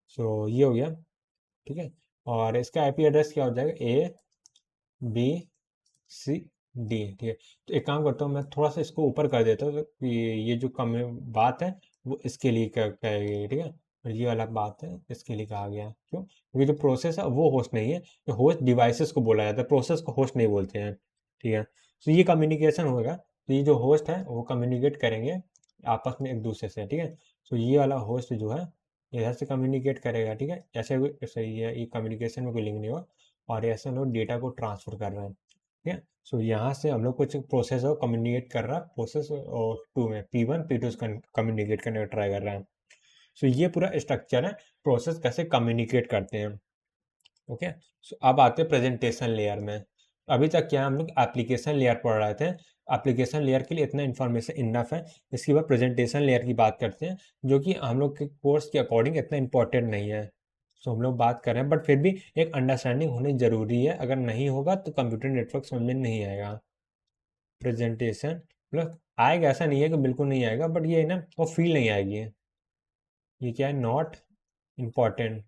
सो ये हो गया, ठीक है। और इसका आईपी एड्रेस क्या हो जाएगा, ABCD, ठीक है। तो एक काम करता हूँ, मैं थोड़ा सा इसको ऊपर कर देता हूँ, तो ये जो कम बात है वो इसके लिए कहेगी, ठीक है। और ये वाला बात है इसके लिए कहा गया, क्यों? क्योंकि जो प्रोसेस है वो होस्ट नहीं है, तो होस्ट डिवाइसेस को बोला जाता है, प्रोसेस को होस्ट नहीं बोलते हैं, ठीक है। तो ये कम्युनिकेशन होगा, तो ये जो होस्ट है वो कम्युनिकेट करेंगे आपस में एक दूसरे से, ठीक है। तो ये वाला होस्ट जो है इधर से कम्युनिकेट करेगा, ठीक है। ऐसे सही है, ये कम्युनिकेशन में कोई लिंक नहीं होगा, और ऐसे हम लोग डेटा को ट्रांसफर कर रहे हैं, ठीक है। सो यहाँ से हम लोग कुछ प्रोसेस हो कम्युनिकेट कर रहा है, प्रोसेस और टू में P1 P2 कम्युनिकेट करने का ट्राई कर रहा है। सो ये पूरा स्ट्रक्चर है, प्रोसेस कैसे कम्युनिकेट करते हैं, ओके। सो अब आते हैं प्रेजेंटेशन लेयर में। अभी तक क्या हम लोग एप्लीकेशन लेयर पढ़ रहे थे, एप्लीकेशन लेयर के लिए इतना इन्फॉर्मेशन इनफ है। इसके बाद प्रेजेंटेशन लेयर की बात करते हैं, जो कि हम लोग के कोर्स के अकॉर्डिंग इतना इंपॉर्टेंट नहीं है। सो हम लोग बात कर रहे हैं, बट फिर भी एक अंडरस्टैंडिंग होनी ज़रूरी है, अगर नहीं होगा तो कंप्यूटर नेटवर्क समझ में नहीं आएगा। प्रेजेंटेशन मतलब आएगा, ऐसा नहीं है कि बिल्कुल नहीं आएगा, बट ये ना वो फील नहीं आएगी। ये क्या है, नॉट इम्पॉर्टेंट,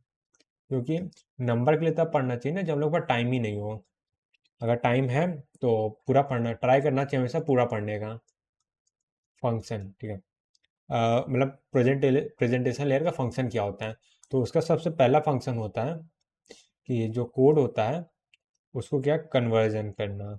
क्योंकि नंबर के लिए तब पढ़ना चाहिए ना जब हम लोग पर टाइम ही नहीं हो। अगर टाइम है तो पूरा पढ़ना ट्राई करना चाहिए, हमेशा पूरा पढ़ने का। फंक्शन, ठीक है। मतलब प्रेजेंटेशन लेयर का फंक्शन क्या होता है, तो उसका सबसे पहला फंक्शन होता है कि जो कोड होता है उसको क्या कन्वर्जन करना।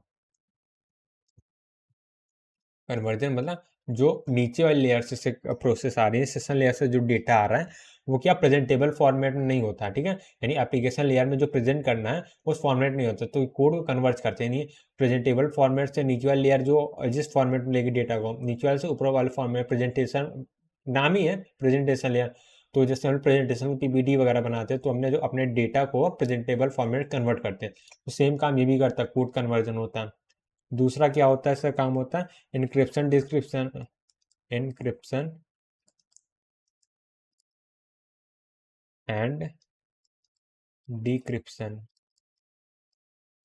कन्वर्जन मतलब जो नीचे वाली लेयर से प्रोसेस आ रही है, सेशन लेयर से जो डेटा आ रहा है वो क्या प्रेजेंटेबल फॉर्मेट में नहीं होता, ठीक है। यानी एप्लीकेशन लेयर में जो प्रेजेंट करना है उस फॉर्मेट नहीं होता, तो कोड को कन्वर्ट करते नहीं। प्रेजेंटेबल फॉर्मेट से नीचे वाली लेयर जो जिस फॉर्मेट में लेगी डेटा को, नीचे वाले से ऊपर वाले फॉर्मेट, प्रेजेंटेशन नाम ही है प्रेजेंटेशन लेयर। तो जैसे हम प्रेजेंटेशन PPT वगैरह बनाते हैं, तो हमने जो अपने डेटा को प्रेजेंटेबल फॉर्मेट कन्वर्ट करते हैं, तो सेम काम ये भी करता है, कोड कन्वर्जन होता है। दूसरा क्या होता है, इसका काम होता है encryption description, encryption and decryption,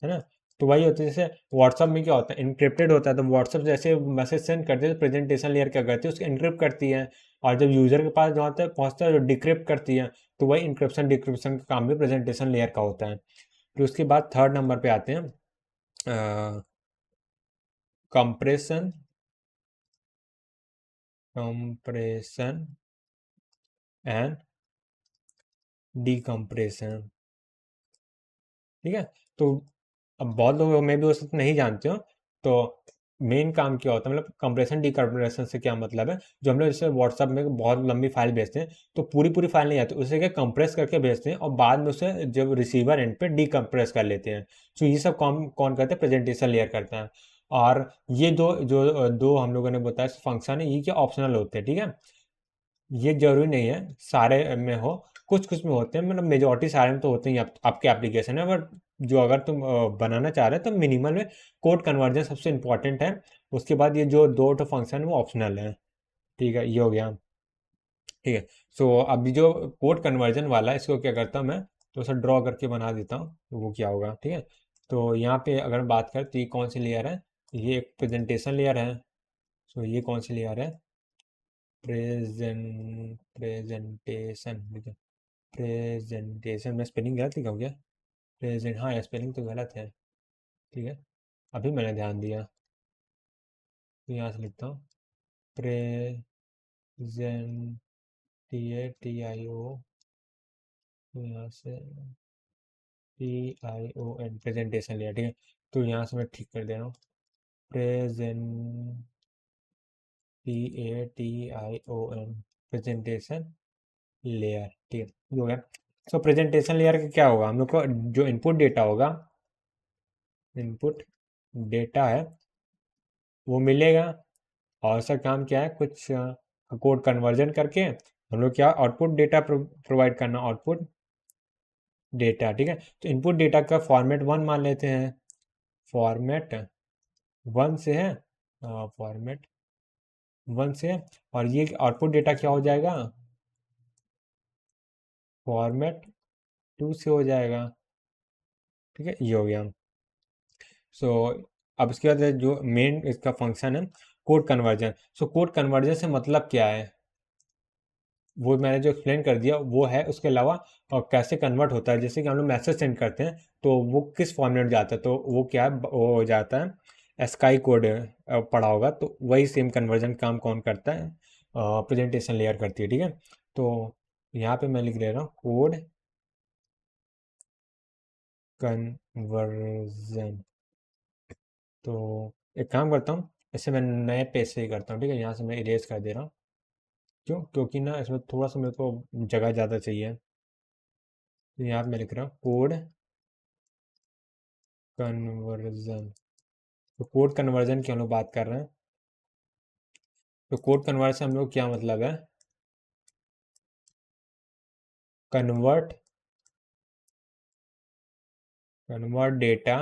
है ना। तो वही होता है, जैसे व्हाट्सअप में क्या होता है, इनक्रिप्टेड होता है, तो व्हाट्सअप जैसे मैसेज सेंड करते हैं तो प्रेजेंटेशन लेयर क्या करती है, उसको इनक्रिप्ट करती है। और जब यूजर के पास जहाँ तक पहुँचता है तो डिक्रिप्ट करती है। तो वही इनक्रिप्शन डिक्रिप्शन का काम भी प्रेजेंटेशन लेयर का होता है। फिर उसके बाद थर्ड नंबर पे आते हैं कंप्रेशन, कंप्रेशन एंड डिकम्प्रेशन, ठीक है। तो अब बहुत लोग मैं भी उस नहीं जानते हो, तो मेन काम क्या होता है, मतलब कंप्रेशन डिकम्प्रेशन से क्या मतलब है, जो हम लोग जैसे व्हाट्सअप में बहुत लंबी फाइल भेजते हैं, तो पूरी पूरी फाइल नहीं आती, उसे क्या कंप्रेस करके भेजते हैं और बाद में उसे जब रिसीवर एंड पे डिकम्प्रेस कर लेते हैं। तो ये सब काम कौन करते हैं, प्रेजेंटेशन लेयर करता है। और ये दो हम लोगों ने बताया फंक्शन है, ये क्या ऑप्शनल होते हैं, ठीक है। ये जरूरी नहीं है सारे में हो, कुछ कुछ में होते हैं, मतलब मेजोरिटी सारे में तो होते ही आपके एप्लीकेशन है, बट जो अगर तुम बनाना चाह रहे हो तो मिनिमल में कोड कन्वर्जन सबसे इंपॉर्टेंट है। उसके बाद ये जो दो तो फंक्शन है वो ऑप्शनल है, ठीक है। ये हो गया, ठीक है। सो अभी जो कोड कन्वर्जन वाला है इसको क्या करता हूँ मैं, तो उसे ड्रॉ करके बना देता हूँ, तो वो क्या होगा, ठीक है। तो यहाँ पे अगर बात करें तो ये कौन सी लेयर है, ये एक प्रेजेंटेशन लेयर है। सो ये कौन सी लेयर है, प्रेजेंटेशन, प्रेजेंटेशन में स्पेलिंग गलत लिखा हो क्या, प्रेजेंट, हाँ स्पेलिंग तो गलत है, ठीक है। अभी मैंने ध्यान दिया, तो यहाँ से लिखता हूँ प्रेजेंट, TIO, तो यहाँ से TION, प्रेजेंटेशन लिया, ठीक है। तो यहाँ से मैं ठीक कर दे रहा हूँ, प्रेजेंट, PATION, प्रेजेंटेशन लेयर, ठीक है, ये हो गया। सो प्रेजेंटेशन लेयर का क्या होगा, हम लोग को जो इनपुट डेटा होगा, इनपुट डेटा है वो मिलेगा, और उसका काम क्या है, कुछ कोड कन्वर्जन करके हम लोग क्या आउटपुट डेटा प्रोवाइड करना, आउटपुट डेटा, ठीक है। तो इनपुट डेटा का फॉर्मेट 1 मान लेते हैं, फॉर्मेट 1 से है, फॉर्मेट 1 से है। और ये आउटपुट डेटा क्या हो जाएगा, फॉर्मेट 2 से हो जाएगा, ठीक है। ये हो गया। सो अब इसके बाद जो मेन इसका फंक्शन है code conversion. So code conversion से मतलब क्या है, वो मैंने जो एक्सप्लेन कर दिया वो है। उसके अलावा कैसे कन्वर्ट होता है, जैसे कि हम लोग मैसेज सेंड करते हैं तो वो किस फॉर्मेट जाता है, तो वो क्या है, वो हो जाता है स्काई कोड पड़ा होगा, तो वही सेम कन्वर्जन काम कौन करता है, प्रेजेंटेशन लेयर करती है, ठीक है। तो यहाँ पे मैं लिख ले रहा हूँ कोड कन्वर्जन। तो एक काम करता हूँ, इससे मैं नए पेज से ही करता हूँ, ठीक है। यहाँ से मैं इरेज कर दे रहा हूँ। क्यों? क्योंकि ना इसमें थोड़ा सा मेरे को जगह ज़्यादा चाहिए। तो यहाँ पे मैं लिख रहा हूँ कोड कन्वर्जन। तो कोड कन्वर्जन की हम लोग बात कर रहे हैं। तो कोड कन्वर्जन से हम लोग क्या मतलब है, convert convert data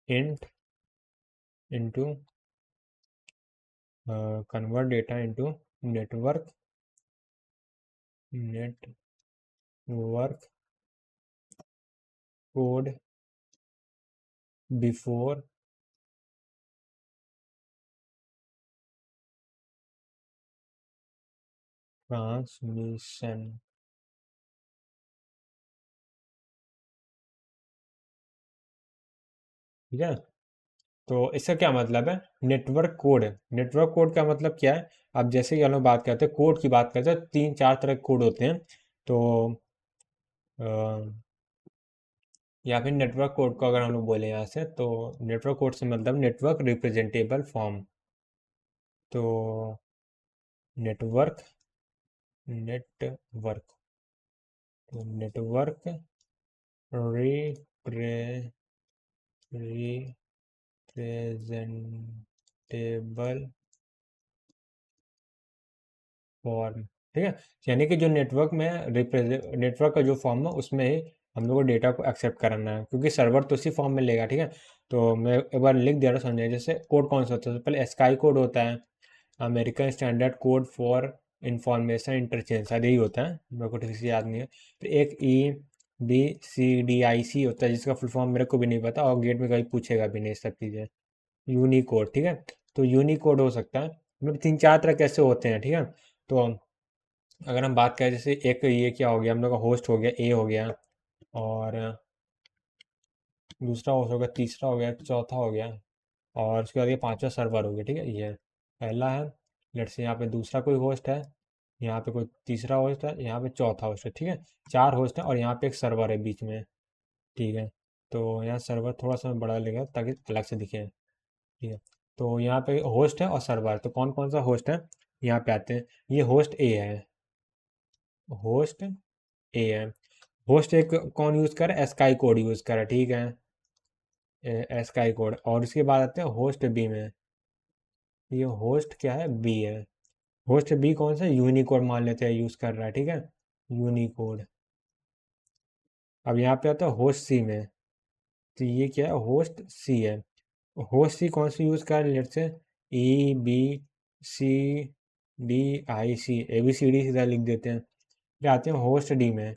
int into convert data into network network code before transmission, ठीक है। तो इसका क्या मतलब है, नेटवर्क कोड। नेटवर्क कोड का मतलब क्या है, अब जैसे कि हम लोग बात करते हैं कोड की, बात करते हैं 3-4 तरह के कोड होते हैं। तो अ, या फिर नेटवर्क कोड को अगर हम लोग बोले यहाँ से, तो नेटवर्क कोड से मतलब नेटवर्क रिप्रेजेंटेबल फॉर्म। तो नेटवर्क नेटवर्क तो नेटवर्क रिप्रेजेंटेबल फॉर्म, ठीक है। यानी कि जो नेटवर्क में नेटवर्क का जो फॉर्म है उसमें ही हम लोग को डेटा को एक्सेप्ट कराना है, क्योंकि सर्वर तो उसी फॉर्म में लेगा, ठीक है। तो मैं एक बार लिख दे रहा हूँ समझे, जैसे कोड कौन सा होता है, तो पहले स्काई कोड होता है, American standard code for information interchange, शायद यही होता है, मेरे को ठीक से याद नहीं है। फिर एक EBCDIC होता है, जिसका फुल फॉर्म मेरे को भी नहीं पता, और गेट में कहीं पूछेगा भी नहीं सब चीज़ें। यूनिकोड, ठीक है। तो यूनिकोड हो सकता है, मतलब 3-4 तरह कैसे होते हैं, ठीक है। तो अगर हम बात करें, जैसे एक ये क्या हो गया हम लोग का, होस्ट हो गया, ए हो गया, और दूसरा होस्ट हो गया, तीसरा हो गया, चौथा हो गया, और उसके बाद ये पांचवा सर्वर हो गया, ठीक है। ये पहला है, लेट्स से यहाँ पे दूसरा कोई होस्ट है, यहाँ पे कोई तीसरा होस्ट है, यहाँ पे चौथा होस्ट है, ठीक है। 4 होस्ट है और यहाँ पे एक सर्वर है बीच में, ठीक है। तो यहाँ सर्वर थोड़ा सा बड़ा लेगा ताकि अलग से दिखे, ठीक है। तो यहाँ पे होस्ट है और सर्वर, तो कौन कौन सा होस्ट है यहाँ पे आते हैं। ये होस्ट ए है, होस्ट ए है। होस्ट एक कौन यूज़ करे, स्काई कोड यूज़ करे, ठीक है, स्काई कोड। और उसके बाद आते हैं होस्ट बी में, ये होस्ट क्या है, बी है। होस्ट बी कौन सा, यूनिकोड मान लेते हैं यूज़ कर रहा है, ठीक है, यूनिकोड। अब यहाँ पे आता है होस्ट सी में, तो ये क्या है, होस्ट सी है। होस्ट सी कौन सी यूज़ कर रहे हैं, लेट्स से EBCDIC, ABCD सीधा लिख देते हैं। फिर आते हैं होस्ट डी में,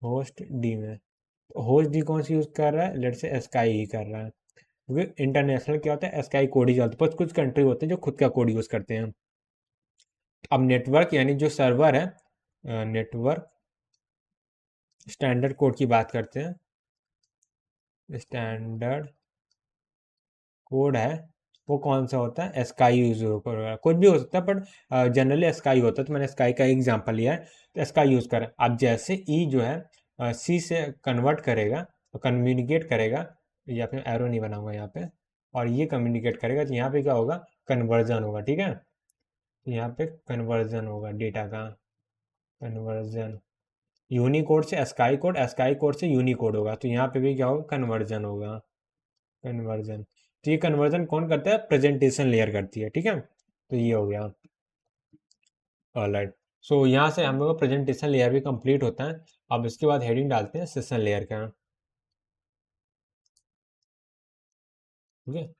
होस्ट डी में होस्ट डी कौन सी यूज़ कर रहा है, लेट्स से स्काई ही कर रहा है, क्योंकि इंटरनेशनल क्या होता है, स्काई कोड ही चलता है, बस कुछ कंट्री होते हैं जो खुद का कोड यूज़ करते हैं। अब नेटवर्क यानी जो सर्वर है, नेटवर्क स्टैंडर्ड कोड की बात करते हैं। स्टैंडर्ड कोड है वो कौन सा होता है, स्काई यूज होगा, कुछ भी हो सकता है, बट जनरली स्काई होता है, तो मैंने स्काई का एग्जांपल लिया है, तो स्काई यूज करें। अब जैसे ई जो है सी से कन्वर्ट करेगा, तो कम्युनिकेट करेगा, या फिर एरो नहीं बनाऊंगा यहाँ पे, और ये कम्युनिकेट करेगा, तो यहाँ पे क्या होगा, कन्वर्जन होगा, ठीक है। तो यहाँ पे कन्वर्जन होगा डेटा का, कन्वर्जन यूनिकोड से स्काई कोड, स्काई कोड से यूनिकोड होगा, तो यहाँ पे भी क्या होगा, कन्वर्जन होगा, कन्वर्जन। तो ये कन्वर्जन कौन करता है, प्रेजेंटेशन लेयर करती है, ठीक है। तो ये हो गया, ऑलराइट। सो यहाँ से हम लोग का प्रेजेंटेशन लेयर भी कंप्लीट होता है। अब इसके बाद हेडिंग डालते हैं सेशन लेयर का, ठीक है।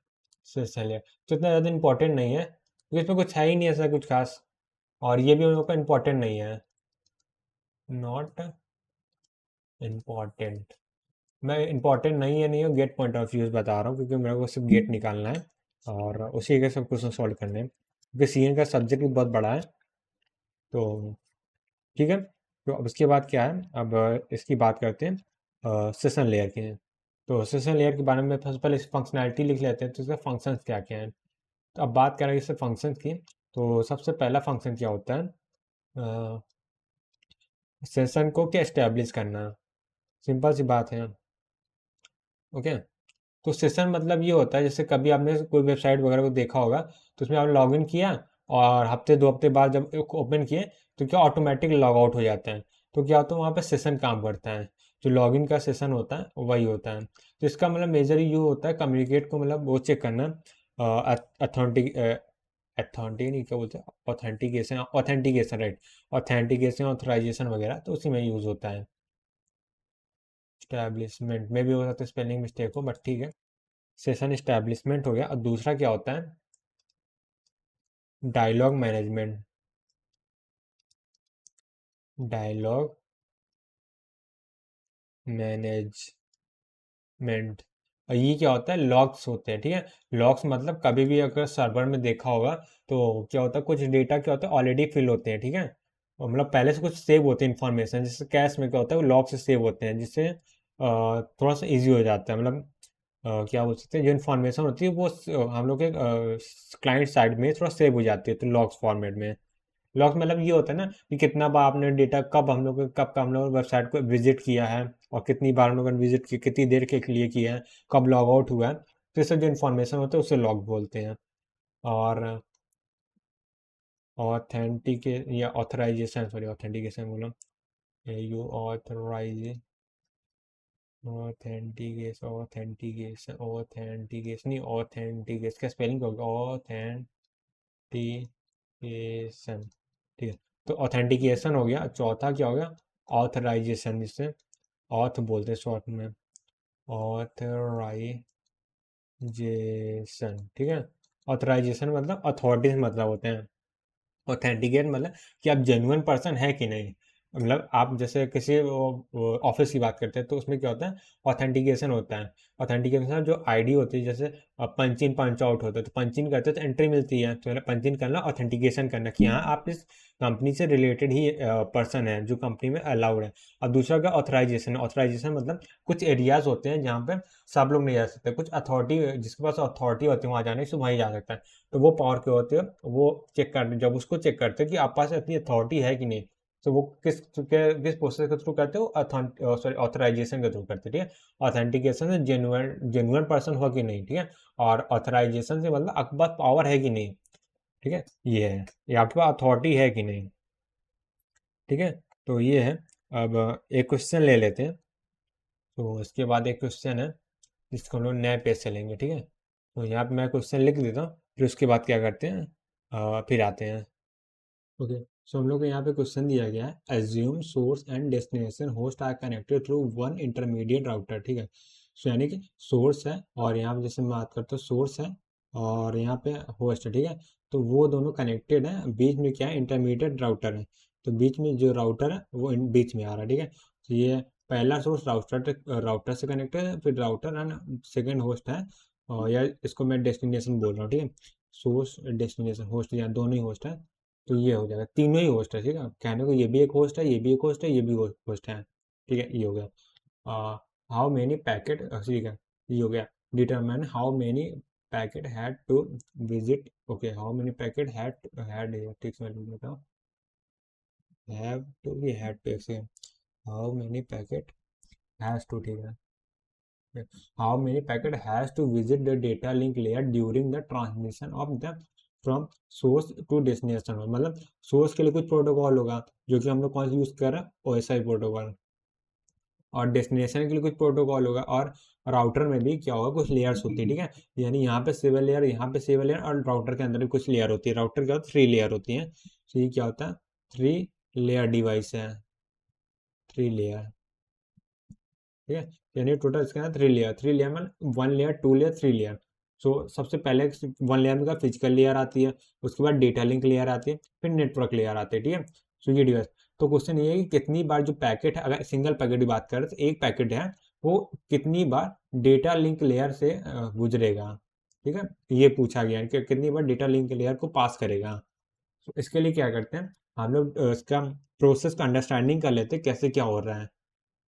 सेशन लेयर तो इतना ज़्यादा इंपॉर्टेंट नहीं है, क्योंकि इसमें कुछ है ही नहीं ऐसा कुछ खास, और ये भी हम लोग का इंपॉर्टेंट नहीं है, नॉट इम्पॉर्टेंट। मैं इंपॉर्टेंट नहीं है, नहीं है, गेट पॉइंट ऑफ व्यू बता रहा हूँ, क्योंकि मेरे को सिर्फ गेट निकालना है और उसी के सब कुछ सॉल्व करने हैं। क्योंकि CN का सब्जेक्ट भी बहुत बड़ा है। तो ठीक है, तो अब इसके बाद क्या है, अब इसकी बात करते हैं सेशन लेयर की। तो सेशन लेयर के बारे में सबसे पहले इस फंक्शनैलिटी लिख लेते हैं, तो इसका फंक्शंस क्या क्या है। तो अब बात करें इससे फंक्शंस की, तो सबसे पहला फंक्शन क्या होता है, सेशन को क्या एस्टेब्लिश करना। सिंपल सी बात है। ओके, तो सेशन मतलब ये होता है, जैसे कभी आपने कोई वेबसाइट वगैरह को देखा होगा, तो उसमें आपने लॉगिन किया और हफ्ते 2 हफ्ते बाद जब ओपन किए तो क्या ऑटोमेटिक लॉग आउट हो जाता है। तो क्या होता है, वहाँ पे सेशन काम करता है, जो लॉगिन का सेशन होता है वही होता है। तो इसका मतलब मेजर ये होता है कम्युनिकेट को, मतलब वो चेक करना, अथेंटिक अथेंटिक नहीं, क्या बोलते हैं, authentication, authentication right, authentication authorization वगैरह, तो उसी में यूज़ होता है। स्टैब्लिशमेंट में भी हो सकता है स्पेलिंग मिस्टेक हो, बट ठीक है। सेशन इस्टेब्लिशमेंट हो गया, और दूसरा क्या होता है, डायलॉग मैनेजमेंट। डायलॉग मैनेजमेंट, और ये क्या होता है, लॉग्स होते हैं, ठीक है। लॉग्स मतलब कभी भी अगर सर्वर में देखा होगा, तो क्या होता है, कुछ डेटा क्या होता है ऑलरेडी फिल होते हैं, ठीक है। और मतलब पहले से कुछ सेव होते हैं इन्फॉर्मेशन, जैसे कैश में क्या होता है वो लॉग से सेव होते हैं, जिससे थोड़ा सा इजी हो जाता है, मतलब क्या बोल सकते हैं, जो इन्फॉर्मेशन होती है वो हम लोग के क्लाइंट साइड में थोड़ा सेव हो जाती है, तो लॉग्स फॉर्मेट में। लॉग्स मतलब ये होता है ना कि कितना बार आपने डेटा, कब हम लोग वेबसाइट को विजिट किया है, और कितनी बार हम लोगों ने विजिट किया, कितनी देर के लिए किया है, कब लॉग आउट हुआ है, तो ये सब जो इन्फॉर्मेशन होता है उसे लॉग बोलते हैं। और ऑथेंटिक या ऑथराइजेशन, सॉरी ऑथेंटिकेशन बोलो, you authorize, authentication, authentication, authentication नहीं, ऑथेंटिकेशन का स्पेलिंग क्या होगा, ऑथेंटिकेशन, ठीक है। तो ऑथेंटिकेशन हो गया, चौथा क्या हो गया, ऑथराइजेशन, जिससे ऑथ बोलते हैं शॉर्ट में, ऑथराइजेशन, ठीक है। ऑथराइजेशन मतलब अथॉरिटीज मतलब होते हैं, ऑथेंटिकेट मतलब कि आप जेन्युइन पर्सन है कि नहीं। मतलब आप जैसे किसी ऑफिस की बात करते हैं, तो उसमें क्या होता है, ऑथेंटिकेशन होता है। ऑथेंटिकेशन जो आईडी होती है, जैसे पंच इन पंच आउट होता है, तो पंच इन करते हैं तो एंट्री मिलती है, तो पंच इन करना, ऑथेंटिकेशन करना कि हाँ आप इस कंपनी से रिलेटेड ही पर्सन है जो कंपनी में अलाउड है। और दूसरा का ऑथराइजेशन, ऑथराइजेशन मतलब कुछ एरियाज होते हैं जहाँ पे सब लोग नहीं जा सकते, कुछ अथॉरिटी, जिसके पास अथॉरिटी होती है वहाँ जाने से वहीं जा सकता है। तो वो पावर के होते हैं, वो चेक करते, जब उसको चेक करते हैं कि आप पास इतनी अथॉरिटी है कि नहीं, तो वो किस प्रोसेस के थ्रू करते हो, सॉरी ऑथराइजेशन के थ्रू करते हैं, ठीक है। ऑथेंटिकेशन से जेन्युइन जेन्युइन पर्सन हो कि नहीं, ठीक है। और ऑथराइजेशन से मतलब आपके पास पावर है कि नहीं, ठीक है, ये है, ये आपके पास अथॉरिटी है कि नहीं, ठीक है। तो ये है। अब एक क्वेश्चन ले लेते हैं, तो इसके बाद एक क्वेश्चन है जिसको हम लोग नए पेज से लेंगे, ठीक है। तो यहाँ पे मैं क्वेश्चन लिख देता हूँ, फिर उसके बाद क्या करते हैं, फिर आते हैं। ओके, सो हम लोग को यहाँ पे क्वेश्चन दिया गया है, assume source and destination host are connected through one intermediate router, ठीक है। सो यानी कि सोर्स है, और यहाँ पे जैसे मैं बात करता हूँ, सोर्स है और यहाँ पे होस्ट है, ठीक है। तो वो दोनों कनेक्टेड है, बीच में क्या है, इंटरमीडिएट राउटर है। तो बीच में जो राउटर है वो बीच में आ रहा है, ठीक है। तो ये पहला सोर्स राउटर से कनेक्टेड है, फिर राउटर एंड सेकेंड होस्ट है, और या इसको मैं डेस्टिनेशन बोल रहा हूँ, ठीक है। सोर्स डेस्टिनेशन होस्ट, या दोनों ही होस्ट है, तो ये हो जाएगा, तीनों ही होस्ट है, ठीक है। कहने को ये भी एक होस्ट है, ये भी एक होस्ट है, ये भी होस्ट है, ठीक है, ये हो गया। हाउ मेनी पैकेट, ठीक है, ये हो गया। Determine how many packet had to visit, okay, how many packet had, ठीक से मैं बताऊँ, हैव टू भी हैड टू, ऐसे how many packet has to, ठीक है। How many packet has to visit the data link layer during the transmission of the from source to destination, मतलब source के लिए कुछ प्रोटोकॉल होगा, जो कि हम लोग कौन सा यूज कर रहे हैं, OSI प्रोटोकॉल, और डेस्टिनेशन के लिए कुछ प्रोटोकॉल होगा, और राउटर में भी क्या होगा, कुछ लेयर्स होती है, ठीक है। यानी यहाँ पे सिविल लेयर, यहाँ पे सिविल लेयर, और राउटर के अंदर भी कुछ लेयर होती है। राउटर क्या होता है, 3 लेयर होती है। तो ये क्या होता है, 3 लेयर डिवाइस है, 3 लेयर, ठीक है। यानी टोटल इसके अंदर 3 लेयर, 3 लेयर में 1 लेयर, 2 लेयर, 3 लेयर। सो सबसे पहले 1 लेयर में फिजिकल लेयर आती है, उसके बाद डेटा लिंक लेयर आती है, फिर नेटवर्क लेयर आती है, ठीक है। सो ये डिवाइस, तो क्वेश्चन ये है कि कितनी बार जो पैकेट है, अगर सिंगल पैकेट की बात करें तो एक पैकेट है, वो कितनी बार डेटा लिंक लेयर से गुजरेगा, ठीक है, ये पूछा गया है कि कितनी बार डेटा लिंक लेयर को पास करेगा। तो इसके लिए क्या करते हैं हम लोग, इसका प्रोसेस का अंडरस्टैंडिंग कर लेते हैं कैसे क्या हो रहा है।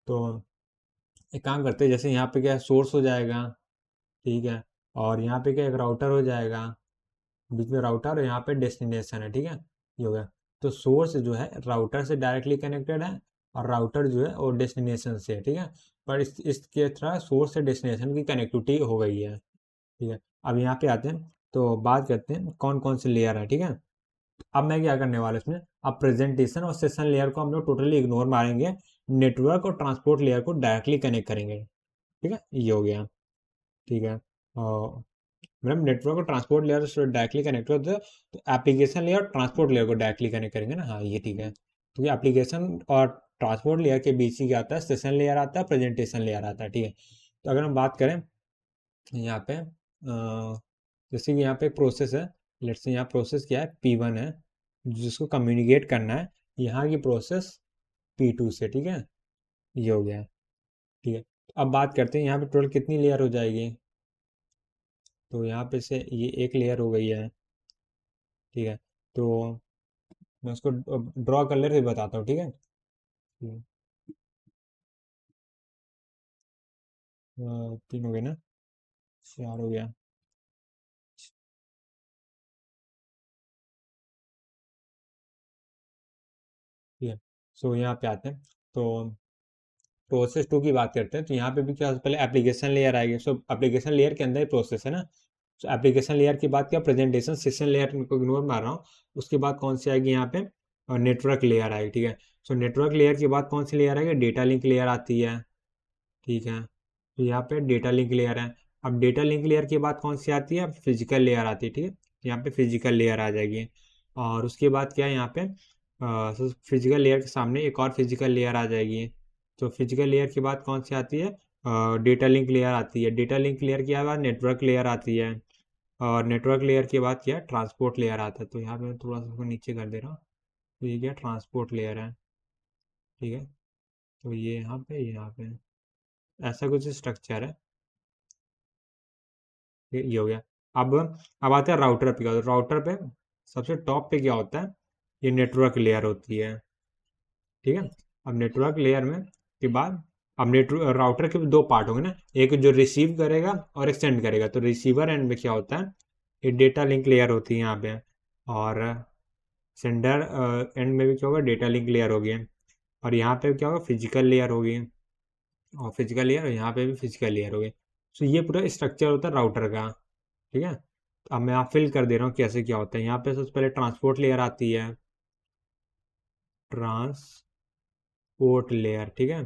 तो एक काम करते हैं, जैसे यहाँ पे क्या सोर्स हो जाएगा, ठीक है, और यहाँ पे क्या एक राउटर हो जाएगा, बीच में राउटर और यहाँ पे डेस्टिनेशन है, ठीक है, ये हो गया। तो सोर्स जो है राउटर से डायरेक्टली कनेक्टेड है और राउटर जो है वो डेस्टिनेशन से है, ठीक है। पर इसके थ्रू सोर्स से डेस्टिनेशन की कनेक्टिविटी हो गई है, ठीक है। अब यहाँ पे आते हैं तो बात करते हैं कौन कौन से लेयर है, ठीक है। अब मैं क्या करने वाला इसमें, अब प्रेजेंटेशन और सेशन लेयर को हम लोग टोटली इग्नोर मारेंगे, नेटवर्क और ट्रांसपोर्ट लेयर को डायरेक्टली कनेक्ट करेंगे, ठीक है, ये हो गया, ठीक है। और मतलब नेटवर्क और ट्रांसपोर्ट लेयर से डायरेक्टली कनेक्ट होते हैं, तो एप्लीकेशन लेयर और ट्रांसपोर्ट लेयर को डायरेक्टली कनेक्ट करेंगे ना, हाँ ये ठीक है। तो ये एप्लीकेशन और ट्रांसपोर्ट लेयर के बीच ही क्या आता है, सेशन लेयर आता है, प्रेजेंटेशन लेयर आता है, ठीक है। तो अगर हम बात करें यहाँ पे जैसे कि यहाँ पे प्रोसेस है, लेट्स से यहाँ प्रोसेस क्या है, P1 है जिसको कम्युनिकेट करना है यहाँ की प्रोसेस P2 से, ठीक है, ये हो गया, ठीक है। अब बात करते हैं यहाँ पे टोटल कितनी लेयर हो जाएगी। तो यहाँ पे से ये एक लेयर हो गई है, ठीक है। तो मैं उसको ड्रॉ कर ले बताता हूँ, ठीक है। 3 हो गए ना, 4 हो गया, ठीक है। सो यहाँ पे आते हैं, तो प्रोसेस 2 की बात करते हैं। तो यहाँ पे भी क्या पहले एप्लीकेशन लेयर आएगी, सो एप्लीकेशन लेयर के अंदर ही प्रोसेस है ना। सो एप्लीकेशन लेयर की बात क्या, प्रेजेंटेशन सेशन लेयर को इग्नोर मार रहा हूँ। उसके बाद कौन सी आएगी यहाँ पे, और नेटवर्क लेयर आएगी, ठीक है। सो नेटवर्क लेयर के बाद कौन सी लेयर आएगी, डेटा लिंक लेयर आती है, ठीक है। तो यहाँ पे डेटा लिंक लेयर है। अब डेटा लिंक लेयर के बाद कौन सी आती है, फिजिकल लेयर आती है, ठीक है। तो यहाँ पे फिजिकल लेयर आ जाएगी। और उसके बाद क्या है यहाँ पे, फिजिकल लेयर के सामने एक और फिजिकल लेयर आ जाएगी। तो फिजिकल लेयर के बाद कौन सी आती है, डेटा लिंक लेयर आती है। डेटा लिंक लेयर के बाद नेटवर्क लेयर आती है। और नेटवर्क लेयर के बाद क्या है, ट्रांसपोर्ट लेयर आता है। तो यहाँ पे मैं थोड़ा सा उसको नीचे कर दे रहा हूँ। तो ये क्या ट्रांसपोर्ट लेयर है, ठीक है। तो ये यहाँ पे ऐसा कुछ स्ट्रक्चर है, ये हो गया। अब आते हैं राउटर पे। राउटर पे सबसे टॉप पे क्या होता है, ये नेटवर्क लेयर होती है, ठीक है। अब नेटवर्क लेयर में के बाद, अब नेटवर्क राउटर के दो पार्ट होंगे ना, एक जो रिसीव करेगा और एक सेंड करेगा। तो रिसीवर एंड में क्या होता है, ये डेटा लिंक लेयर होती है यहाँ पे। और सेंडर एंड में भी क्या होगा, डेटा लिंक लेयर होगी। और यहाँ पे क्या होगा, फिजिकल लेयर होगी, और फिजिकल लेयर, और यहाँ पे भी फिजिकल लेयर होगी। तो ये पूरा स्ट्रक्चर होता है राउटर का, ठीक है। तो अब मैं आप फिल कर दे रहा हूँ कैसे क्या होता है। यहाँ पे सबसे पहले ट्रांसपोर्ट लेयर आती है, ट्रांसपोर्ट लेयर, ठीक है।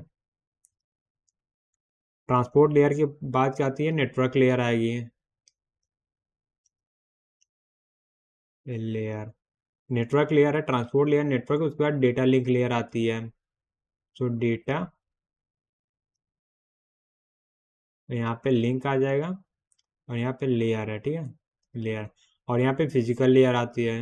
ट्रांसपोर्ट लेयर के बाद क्या आती है, नेटवर्क लेयर आएगी, लेयर, नेटवर्क लेयर है, ट्रांसपोर्ट लेयर, नेटवर्क, उसके बाद डेटा लिंक लेयर आती है। सो डेटा, यहाँ पे लिंक आ जाएगा, और यहाँ पे लेयर है, ठीक है, लेयर। और यहाँ पे फिजिकल लेयर आती है।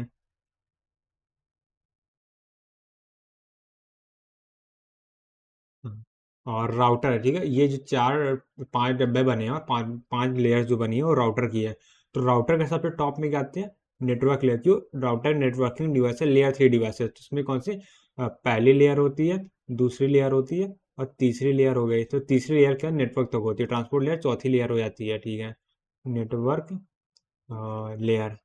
हाँ। और राउटर है, ठीक है। ये जो 4 5 डब्बे बने हैं और 5 5 लेयर्स जो बनी है वो राउटर की है। तो राउटर के सबसे टॉप में क्या आती है, नेटवर्क लेयर। क्यों, राउटर नेटवर्किंग डिवाइस है, लेयर 3 डिवाइस है। तो उसमें कौन सी, पहली लेयर होती है, दूसरी लेयर होती है, और तीसरी लेयर हो गई। तो तीसरी लेयर क्या, नेटवर्क तक होती है। ट्रांसपोर्ट लेयर चौथी लेयर हो जाती है, ठीक है। नेटवर्क लेयर,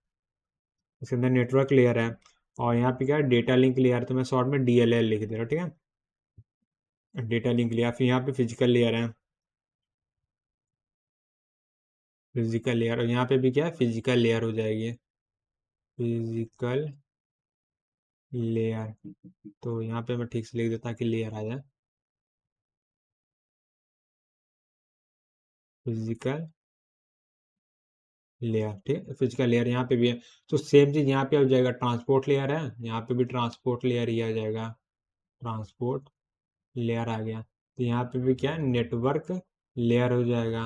इसके अंदर नेटवर्क लेयर है। और यहाँ पे क्या है, डेटा लिंक लेयर। तो मैं शॉर्ट में DLL लिख दे रहा हूँ, ठीक है, डेटा लिंक लेयर। फिर यहाँ पे फिजिकल लेयर है, फिजिकल लेयर। और यहाँ पे भी क्या है, फिजिकल लेयर हो जाएगी, फिजिकल लेयर। तो यहाँ पे मैं ठीक से लिख देता ताकि लेयर आ जाए, फिजिकल लेयर, ठीक है। फिजिकल लेयर यहाँ पे भी है। तो सेम चीज यहाँ पे हो जाएगा, ट्रांसपोर्ट लेयर है, यहाँ पे भी ट्रांसपोर्ट लेयर ही आ जाएगा, ट्रांसपोर्ट लेयर आ गया। तो यहाँ पे भी क्या है, नेटवर्क लेयर हो जाएगा,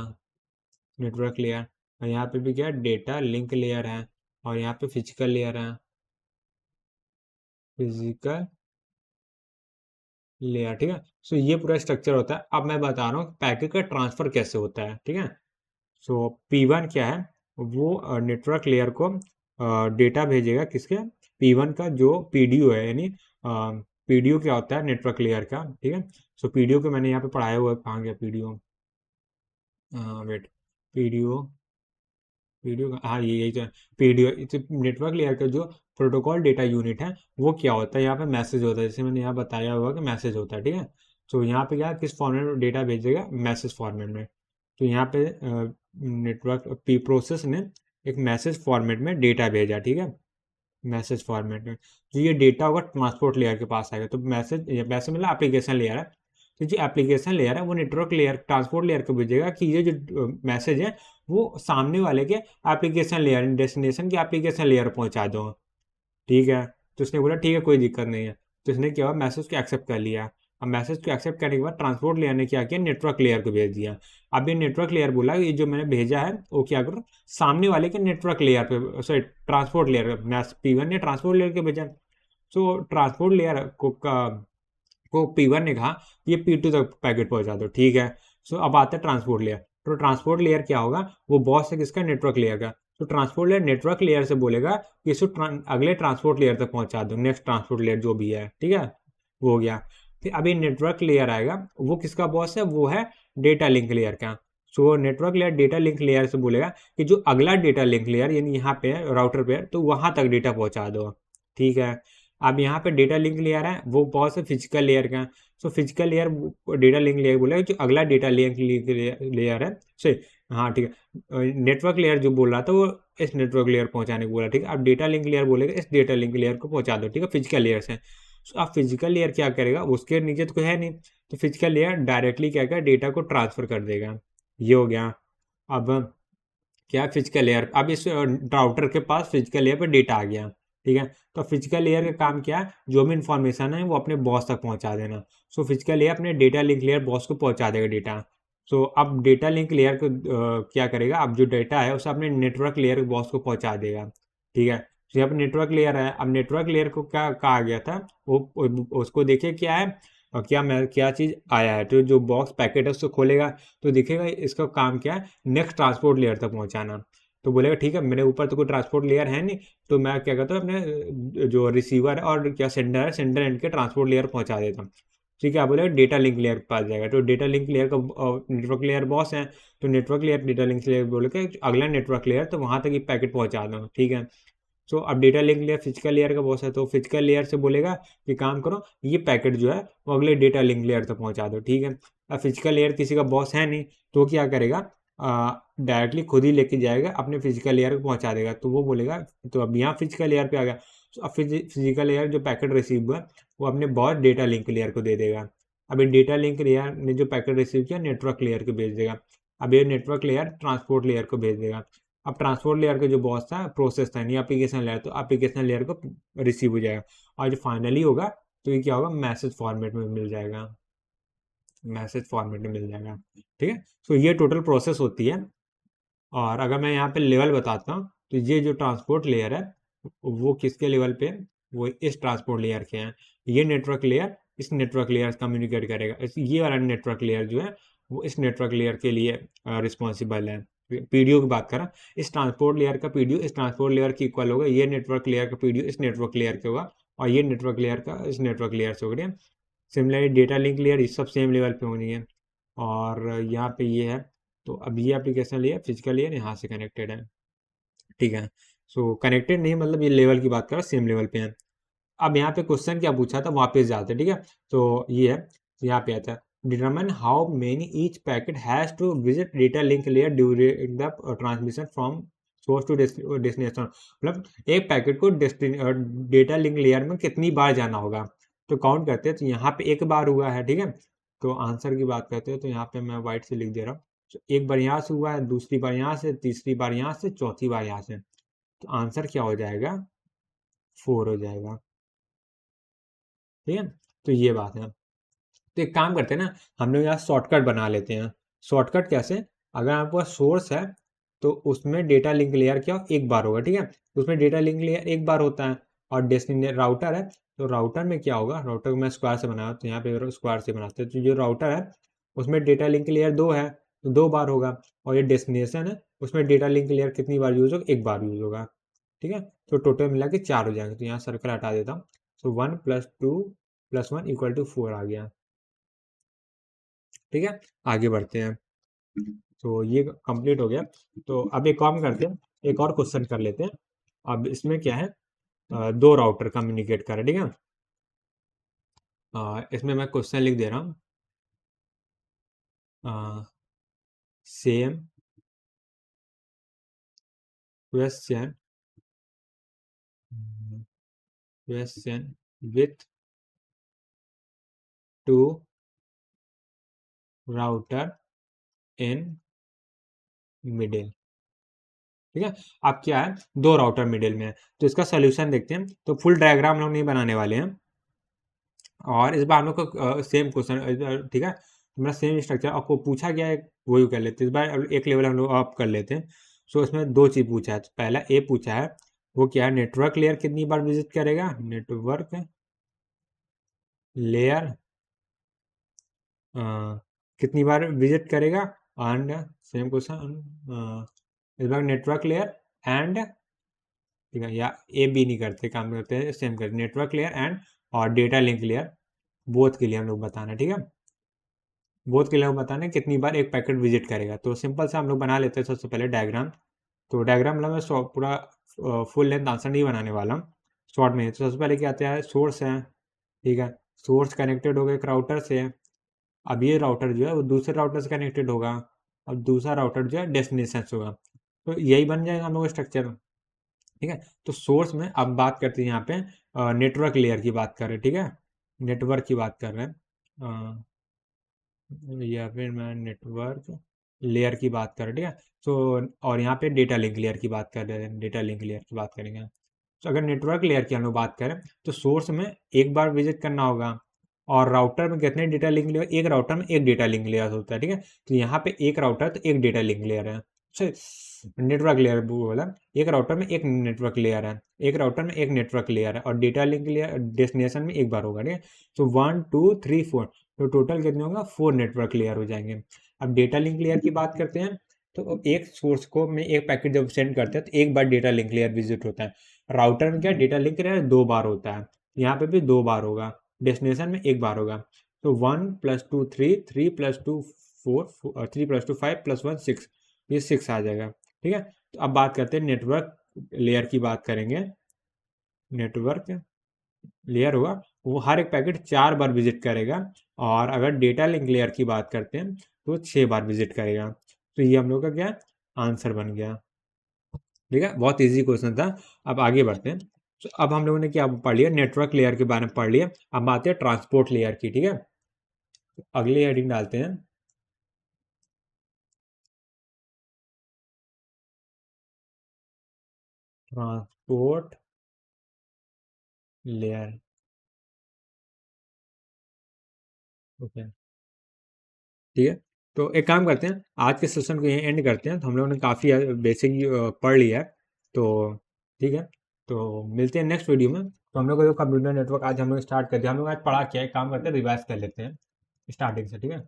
नेटवर्क लेयर। और यहाँ पे भी क्या है, डेटा लिंक लेयर है। और यहाँ पे फिजिकल लेयर है, फिजिकल लेयर, ठीक है। सो ये पूरा स्ट्रक्चर होता है। अब मैं बता रहा हूँ पैकेट का ट्रांसफर कैसे होता है, ठीक है। सो P1 क्या है, वो नेटवर्क लेयर को डेटा भेजेगा किसके, P1 का जो PDO है, यानी PDO क्या होता है नेटवर्क लेयर का, ठीक है। सो PDO को मैंने यहाँ पे पढ़ाया हुआ है, कहाँ गया PDO, वेट, PDO, वीडियो का, हाँ ये यही तो है। पीडीओ नेटवर्क लेयर का जो प्रोटोकॉल डेटा यूनिट है वो क्या होता है, यहाँ पे मैसेज होता है, जैसे मैंने यहाँ बताया हुआ कि मैसेज होता है, ठीक है। तो यहाँ पे क्या किस फॉर्मेट में डेटा भेजेगा, मैसेज फॉर्मेट में। तो यहाँ पे नेटवर्क पी प्रोसेस ने एक मैसेज फॉर्मेट में डेटा भेजा, ठीक है, मैसेज फॉर्मेट में। तो ये डेटा होगा ट्रांसपोर्ट लेयर के पास आएगा, तो मैसेज वैसे मतलब एप्लीकेशन लेयर है। तो जो एप्लीकेशन लेयर है वो नेटवर्क लेयर ट्रांसपोर्ट लेयर को भेजेगा कि ये जो मैसेज है वो सामने वाले के एप्लीकेशन लेयर, डेस्टिनेशन के एप्लीकेशन लेयर पहुंचा दो, ठीक है। तो उसने बोला ठीक है कोई दिक्कत नहीं है। तो इसने क्या हुआ, मैसेज को एक्सेप्ट कर लिया। अब मैसेज को एक्सेप्ट करने के बाद ट्रांसपोर्ट लेयर ने क्या किया, नेटवर्क लेयर को भेज दिया। अब ये नेटवर्क लेयर बोला ये जो मैंने भेजा है वो क्या करो, सामने वाले के नेटवर्क लेयर पे, सॉरी ट्रांसपोर्ट लेयर P1 ने ट्रांसपोर्ट लेयर के भेजा। सो ट्रांसपोर्ट लेयर को P1 ने कहा ये P2 तक पैकेट पहुंचा दो, ठीक है। सो अब आता है ट्रांसपोर्ट लेयर। तो ट्रांसपोर्ट लेयर क्या होगा, वो बॉस है किसका, नेटवर्क लेयर का। तो ट्रांसपोर्ट लेयर नेटवर्क लेयर से बोलेगा कि इसको अगले ट्रांसपोर्ट लेयर तक पहुंचा दो, नेक्स्ट ट्रांसपोर्ट लेयर जो भी है, ठीक है, वो हो गया। फिर अभी नेटवर्क लेयर आएगा, वो किसका बॉस है, वो है डेटा लिंक लेयर का। So network layer data link layer से बोलेगा कि जो अगला डेटा लिंक लेयर यानी यहाँ पे राउटर पे है तो वहां तक डेटा पहुंचा दो, ठीक है। अब यहाँ पे डेटा लिंक लेयर है, वो बॉस है फिजिकल लेयर का। So physical layer data link layer बोलेगा जो अगला डेटा लिंक लेयर है, सही, हाँ ठीक है। नेटवर्क लेयर जो बोल रहा था वो इस नेटवर्क लेयर पहुंचाने को बोला, ठीक है। अब डेटा लिंक लेयर बोलेगा इस डेटा लिंक लेयर को पहुंचा दो, ठीक है, फिजिकल लेयर से। सो अब फिजिकल लेयर क्या करेगा, उसके नीचे तो कोई है नहीं, तो फिजिकल लेयर डायरेक्टली क्या करेगा, डेटा को ट्रांसफर कर देगा, ये हो गया। अब क्या फिजिकल लेयर, अब इस राउटर के पास फिजिकल लेयर पे डेटा आ गया, ठीक है। तो फिजिकल लेयर का काम क्या है, जो भी इंफॉर्मेशन है वो अपने बॉस तक पहुंचा देना। सो फिजिकल लेयर अपने डेटा लिंक लेयर बॉस को पहुंचा देगा डेटा। सो अब डेटा लिंक लेयर को क्या करेगा, अब जो डेटा है उसे अपने नेटवर्क लेयर बॉस को पहुंचा देगा, ठीक है। तो यहाँ पे नेटवर्क लेयर है, अब नेटवर्क लेयर को क्या कहा गया था, वो उसको देखिए क्या है और क्या चीज़ आया है। तो जो बॉक्स पैकेट है उसको खोलेगा तो दिखेगा इसका काम क्या है, नेक्स्ट ट्रांसपोर्ट लेयर तक पहुंचाना। तो बोलेगा ठीक है मेरे ऊपर तो कोई ट्रांसपोर्ट लेयर है नहीं, तो मैं क्या करता हूँ अपने जो रिसीवर है और क्या सेंडर है, सेंडर एंड के ट्रांसपोर्ट लेयर पहुंचा देता हूँ, ठीक है। आप बोलेगा डेटा लिंक लेयर के पास जाएगा, तो डेटा लिंक लेयर का नेटवर्क लेयर बॉस है, तो network layer data link layer बोलेगा अगला नेटवर्क लेयर तो वहां तक ही पैकेट पहुंचा दो, ठीक है। सो अब data link layer physical layer का बॉस है, तो फिजिकल लेयर से बोलेगा कि काम करो ये पैकेट जो है वो अगले डेटा लिंक लेयर तक पहुंचा दो, ठीक है। अब फिजिकल लेयर किसी का बॉस है नहीं, तो क्या करेगा, डायरेक्टली खुद ही लेके जाएगा अपने फिजिकल लेयर को पहुंचा देगा। तो वो बोलेगा, तो अब यहाँ फिजिकल लेयर पे आ गया। तो अब फिजिकल लेयर जो पैकेट रिसीव हुआ वो अपने बॉस डेटा लिंक लेयर को दे देगा। अब ये डेटा लिंक लेयर ने जो पैकेट रिसीव किया नेटवर्क लेयर को भेज देगा। अब ये नेटवर्क लेयर ट्रांसपोर्ट लेयर को भेज देगा। अब ट्रांसपोर्ट लेयर का जो बॉस था प्रोसेस था नहीं एप्लीकेशन लेयर, तो एप्लीकेशन लेयर को रिसीव हो जाएगा। और जो फाइनली होगा तो ये क्या होगा, मैसेज फॉर्मेट में मिल जाएगा, मैसेज फॉर्मेट में मिल जाएगा, ठीक है। सो ये टोटल प्रोसेस होती है। और अगर मैं यहाँ पे लेवल बताता हूँ तो ये जो ट्रांसपोर्ट लेयर है वो किसके लेवल पे है, वो इस ट्रांसपोर्ट लेयर के हैं। ये नेटवर्क लेयर इस नेटवर्क लेयर से कम्युनिकेट करेगा, ये वाला नेटवर्क लेयर जो है वो इस नेटवर्क लेयर के लिए रिस्पॉन्सिबल है। पीडीओ की बात करें, इस ट्रांसपोर्ट लेयर का पीडीओ इस ट्रांसपोर्ट लेयर की इक्वल होगा, ये नेटवर्क लेयर का पीडीओ इस नेटवर्क लेयर के होगा, और ये नेटवर्क लेयर का इस नेटवर्क लेयर से होगा। सिमिलरली डेटा लिंक लेयर ये सब सेम लेवल पे होनी है। और यहाँ पे ये है, तो अब ये एप्लीकेशन लेयर फिजिकल लेयर यहाँ से कनेक्टेड है, ठीक है। सो कनेक्टेड नहीं मतलब ये लेवल की बात कर रहा सेम लेवल पे है। अब यहाँ पे क्वेश्चन क्या पूछा था वापस जाते हैं, ठीक है। तो ये है, यहाँ पे आता है determine how many each packet has to visit data link layer during the transmission from source to destination. मतलब एक पैकेट को डेटा लिंक लेयर में कितनी बार जाना होगा, तो काउंट करते हैं। तो यहाँ पे एक बार हुआ है, ठीक है। तो आंसर की बात करते हैं तो यहाँ पे मैं व्हाइट से लिख दे रहा हूँ। तो एक बार यहाँ से हुआ है, दूसरी बार यहाँ से, तीसरी बार यहाँ से, चौथी बार यहाँ से। तो आंसर क्या हो जाएगा, 4 हो जाएगा, ठीक है। तो ये बात है। तो एक काम करते हैं ना, हम लोग यहाँ शॉर्टकट बना लेते हैं। शॉर्टकट कैसे, अगर आपका सोर्स है तो उसमें डेटा लिंक लेयर क्या एक बार होगा, ठीक है। उसमें डेटा लिंक लेयर एक बार होता है, और डेस्टिनेशन राउटर है तो राउटर में क्या होगा, राउटर को मैं स्क्वायर से बनाया तो यहाँ पे स्क्वायर से बनाते हैं। तो जो राउटर है उसमें डेटा लिंक लेयर 2 है, तो 2 बार होगा, और ये डेस्टिनेशन है उसमें डेटा लिंक लेयर कितनी बार यूज होगा, 1 बार यूज होगा। ठीक है, तो टोटल मिला के 4 हो जाएंगे। तो यहाँ सर्कल हटा देता हूँ। सो 1 + 2 + 1 = 4 आ गया। ठीक है, आगे बढ़ते हैं। तो ये कंप्लीट हो गया। तो अब एक काम करते हैं, एक और क्वेश्चन कर लेते हैं। अब इसमें क्या है, 2 राउटर कम्युनिकेट कर रहे हैं। ठीक है, इसमें मैं क्वेश्चन लिख दे रहा हूँ। Same question with 2 router in middle. ठीक है, अब क्या है, 2 राउटर मिडिल में है, तो इसका सोल्यूशन देखते हैं। तो फुल डायग्राम हम लोग नहीं बनाने वाले हैं, और इस बार हम लोग को सेम क्वेश्चन, ठीक है, मेरा सेम स्ट्रक्चर आपको पूछा गया है, वही कर लेते हैं। इस बार एक लेवल हम लोग अप कर लेते हैं। सो इसमें 2 चीज़ पूछा है। तो पहला ए पूछा है, वो क्या है, नेटवर्क लेयर कितनी बार विजिट करेगा, नेटवर्क लेयर कितनी बार विजिट करेगा, एंड सेम क्वेश्चन इस बार नेटवर्क लेयर एंड, ठीक है, या ए बी नहीं करते, काम करते हैं सेम करते, नेटवर्क लेयर एंड और डेटा लिंक लेयर, बोथ के लिए हम लोग बताना है। ठीक है, बोथ के लिए हम बताना है कितनी बार एक पैकेट विजिट करेगा। तो सिंपल से हम लोग बना लेते हैं सबसे पहले डायग्राम। तो डायग्राम मतलब मैं पूरा फुल लेंथ आंसर नहीं बनाने वाला हूँ, शॉर्ट में। तो सबसे पहले क्या आता है, सोर्स है। ठीक है, सोर्स कनेक्टेड होगा एक राउटर से। अब ये राउटर जो है वो दूसरे राउटर से कनेक्टेड होगा, अब दूसरा राउटर जो है डेस्टिनेशन होगा। तो यही बन जाएगा हम लोग स्ट्रक्चर। ठीक है, तो सोर्स में अब बात करते हैं, यहाँ पे नेटवर्क लेयर की बात कर रहे हैं। ठीक है, नेटवर्क की बात कर रहे हैं, या फिर मैं नेटवर्क लेयर की बात कर रहे हैं। ठीक है, तो और यहाँ पे डेटा लिंक लेयर की बात कर रहे हैं, डेटा लिंक लेयर की बात करेंगे। तो अगर नेटवर्क लेयर की हम लोग बात करें, तो सोर्स में एक बार विजिट करना होगा, और राउटर में कितने डेटा लिंक लेयर, एक राउटर में एक डेटा लिंक लेयर होता है। ठीक है, तो यहाँ पे एक राउटर तो एक डेटा लिंक लेयर है, नेटवर्क लेयर बोला, एक राउटर में एक नेटवर्क लेयर है, एक राउटर में एक नेटवर्क लेयर है, और डेटा लिंक लेयर डेस्टिनेशन में एक बार होगा। ठीक है, तो 1 2 3 4, तो टोटल कितने होगा, 4 नेटवर्क लेयर हो जाएंगे। अब डेटा लिंक लेयर की बात करते हैं, तो एक सोर्स को में एक पैकेट जब सेंड करते हैं तो एक बार डेटा लिंक लेयर विजिट होता है। राउटर में क्या डेटा लिंक लेयर 2 बार होता है, यहाँ पे भी 2 बार होगा, डेस्टिनेशन में 1 बार होगा। तो 1 + 2 3, 3 + 2 4, 3 + 2 5 + 1 6, ये 6 आ जाएगा। ठीक है, तो अब बात करते हैं नेटवर्क लेयर की बात करेंगे। नेटवर्क लेयर होगा, वो हर एक पैकेट 4 बार विजिट करेगा, और अगर डेटा लिंक लेयर की बात करते हैं तो 6 बार विजिट करेगा। तो ये हम लोग का क्या आंसर बन गया। ठीक है, बहुत इजी क्वेश्चन था। अब आगे बढ़ते हैं। तो अब हम लोगों ने क्या पढ़ लिया, नेटवर्क लेयर के बारे में पढ़ लिया। अब आते हैं ट्रांसपोर्ट लेयर की। ठीक है, तो अगली हेडिंग डालते हैं, ट्रांसपोर्ट लेयर। ओके, ठीक है, तो एक काम करते हैं, आज के सेशन को यहीं एंड करते हैं। तो हम लोगों ने काफ़ी बेसिक पढ़ लिया है। तो ठीक है, तो मिलते हैं नेक्स्ट वीडियो में। तो हम लोग को जो कंप्यूटर नेटवर्क आज हम लोग स्टार्ट कर दिया, हम लोग आज पढ़ा क्या है, काम करते हैं, रिवाइज कर लेते हैं स्टार्टिंग से। ठीक है,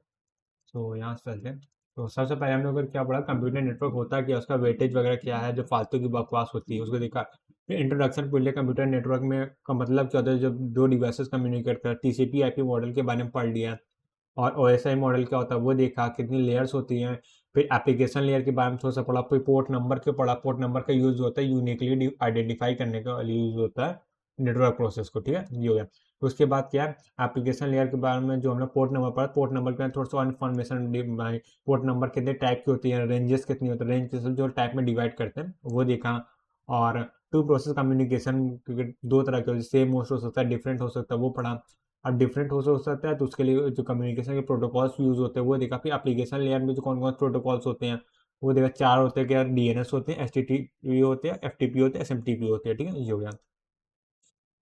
तो यहाँ से चलते हैं। तो सबसे पहले हम लोग को क्या पढ़ा, कंप्यूटर नेटवर्क होता है क्या, उसका वेटेज वगैरह क्या है, जो फालतू की बकवास होती है उसको देखा। फिर इंट्रोडक्शन के लिए कंप्यूटर नेटवर्क में का मतलब क्या होता है, जब 2 डिवाइसेस कम्युनिकेट कर, टीसीपी आईपी मॉडल के बारे में पढ़ लिया। और ओएसआई मॉडल क्या होता है वो देखा, कितनी लेयर्स होती हैं। फिर एप्लीकेशन लेयर के बारे में थोड़ा सा पढ़ा, फिर पोर्ट नंबर के पढ़ा, पोर्ट नंबर का यूज़ होता है यूनिकली आइडेंटिफाई करने का लिए यूज़ होता है नेटवर्क प्रोसेस को। ठीक है, ये हो गया। तो उसके बाद क्या है, एप्लीकेशन लेयर के बारे में जो हमने पोर्ट नंबर पढ़ा, पोर्ट नंबर के थोड़ा सा इन्फॉर्मेशन, पोर्ट नंबर कितने टाइप की होती है, रेंजेस कितनी होती है, रेंज जो टाइप में डिवाइड करते हैं वो देखा। और टू प्रोसेस कम्युनिकेशन, क्योंकि 2 तरह के सेम हो सकता है, डिफरेंट हो सकता है, वो पढ़ा। अब डिफरेंट हो सकता है तो उसके लिए जो कम्युनिकेशन के प्रोटोकॉल्स यूज़ होते हैं वो देखा। फिर एप्लीकेशन लेयर में जो कौन कौन से प्रोटोकॉल्स होते हैं वो देखा। 4 होते हैं, क्या डीएनएस होते हैं, एचटीटीपी होते हैं, एफटीपी होते हैं, एसएमटीपी होते हैं। ठीक है, ये हो गया।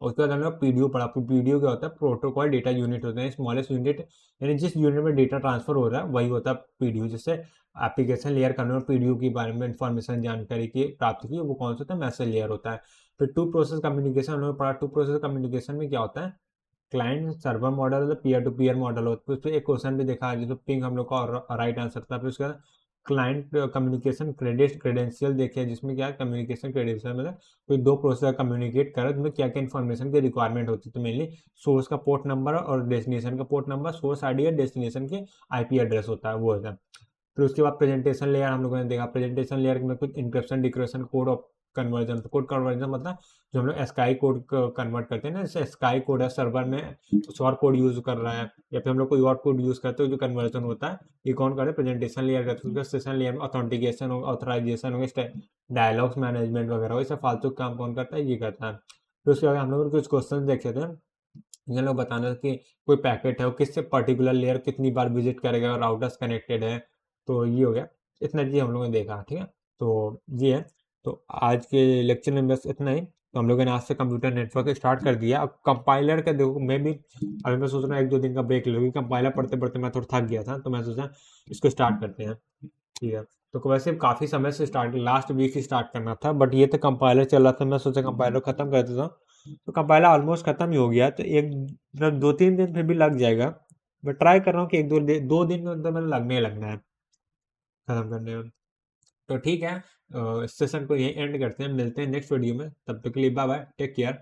और उसके बाद हम लोग पीडीओ पढ़ा। पीडीओ क्या होता है, प्रोटोकॉल डेटा यूनिट होते हैं, स्मॉलेस्ट यूनिट, यानी जिस यूनिट में डेटा ट्रांसफर हो रहा है वही होता है पीडीओ। जिससे एप्लीकेशन लेयर का हमने पीडीओ के बारे में इंफॉर्मेशन जानकारी की प्राप्त की, वो कौन सा होता है, मैसेज लेयर होता है। फिर टू प्रोसेस कम्युनिकेशन हम लोग पढ़ा। टू प्रोसेस कम्युनिकेशन में क्या होता है, क्लाइंट सर्वर मॉडल मतलब पीयर टू पीयर मॉडल होता है। तो एक क्वेश्चन भी देखा है जिसमें पिंग हम लोग का राइट आंसर था। फिर उसके बाद क्लाइंट कम्युनिकेशन क्रेडेंशियल देखे, जिसमें क्या कम्युनिकेशन क्रेडेंशियल मतलब कोई दो प्रोसेसर कम्युनिकेट करे, उसमें क्या क्या इन्फॉर्मेशन की रिक्वायरमेंट होती है। तो मेनली सोर्स का पोर्ट नंबर और डेस्टिनेशन का पोर्ट नंबर, सोर्स आईडी और डेस्टिनेशन के आईपी एड्रेस होता है, वो होता है। फिर उसके बाद प्रेजेंटेशन लेयर हम लोगों ने देखा। प्रेजेंटेशन लेयर में कुछ encryption decryption code of conversion. Code conversion मतलब जो हम लोग स्काई कोड कन्वर्ट करते हैं ना, जैसे स्काई कोड है सर्वर में कुछ और कोड यूज कर रहा है, या फिर हम लोग कोई और कोड यूज करते हैं, जो कन्वर्जन होता है ये कौन करे, प्रेजेंटेशन लेयर करते हैं। उसके सेशन लेयर में ऑथेंटिकेशन हो, ऑथराइजेशन हो, डायलॉग्स मैनेजमेंट वगैरह, ये सब फालतू काम कौन करता है, ये करता है। फिर उसके बाद हम लोग कुछ क्वेश्चन देखे थे, ये लोग बताना कि कोई पैकेट है वो किससे पर्टिकुलर लेयर कितनी बार विजिट करेगा और राउटर्स कनेक्टेड है। तो ये हो गया, इतना चीज़ हम लोगों ने देखा, ठीक है। तो ये है। तो आज के लेक्चर में बस इतना ही। तो हम लोगों ने आज से कंप्यूटर नेटवर्क स्टार्ट कर दिया। अब कंपाइलर का देखो, मैं भी अभी मैं सोच रहा हूँ 1-2 दिन का ब्रेक ले लूँगी। कंपाइलर पढ़ते पढ़ते मैं थोड़ा थक गया था, तो मैं सोचा इसको स्टार्ट करते हैं, ठीक है। तो वैसे काफ़ी समय से स्टार्ट, लास्ट वीक ही स्टार्ट करना था, बट ये तो कंपाइलर चल रहा था, मैं सोचा कंपाइलर ख़त्म कर देता हूँ। तो कंपाइलर ऑलमोस्ट ख़त्म ही हो गया, तो एक मतलब 2-3 दिन फिर भी लग जाएगा। मैं ट्राई कर रहा हूँ कि 1-2 दिन के अंदर मैंने लगने ही लगना है ख़त्म करने में। तो ठीक है, इस सेशन को यहीं एंड करते हैं, मिलते हैं नेक्स्ट वीडियो में। तब तक के लिए बाय बाय, टेक केयर।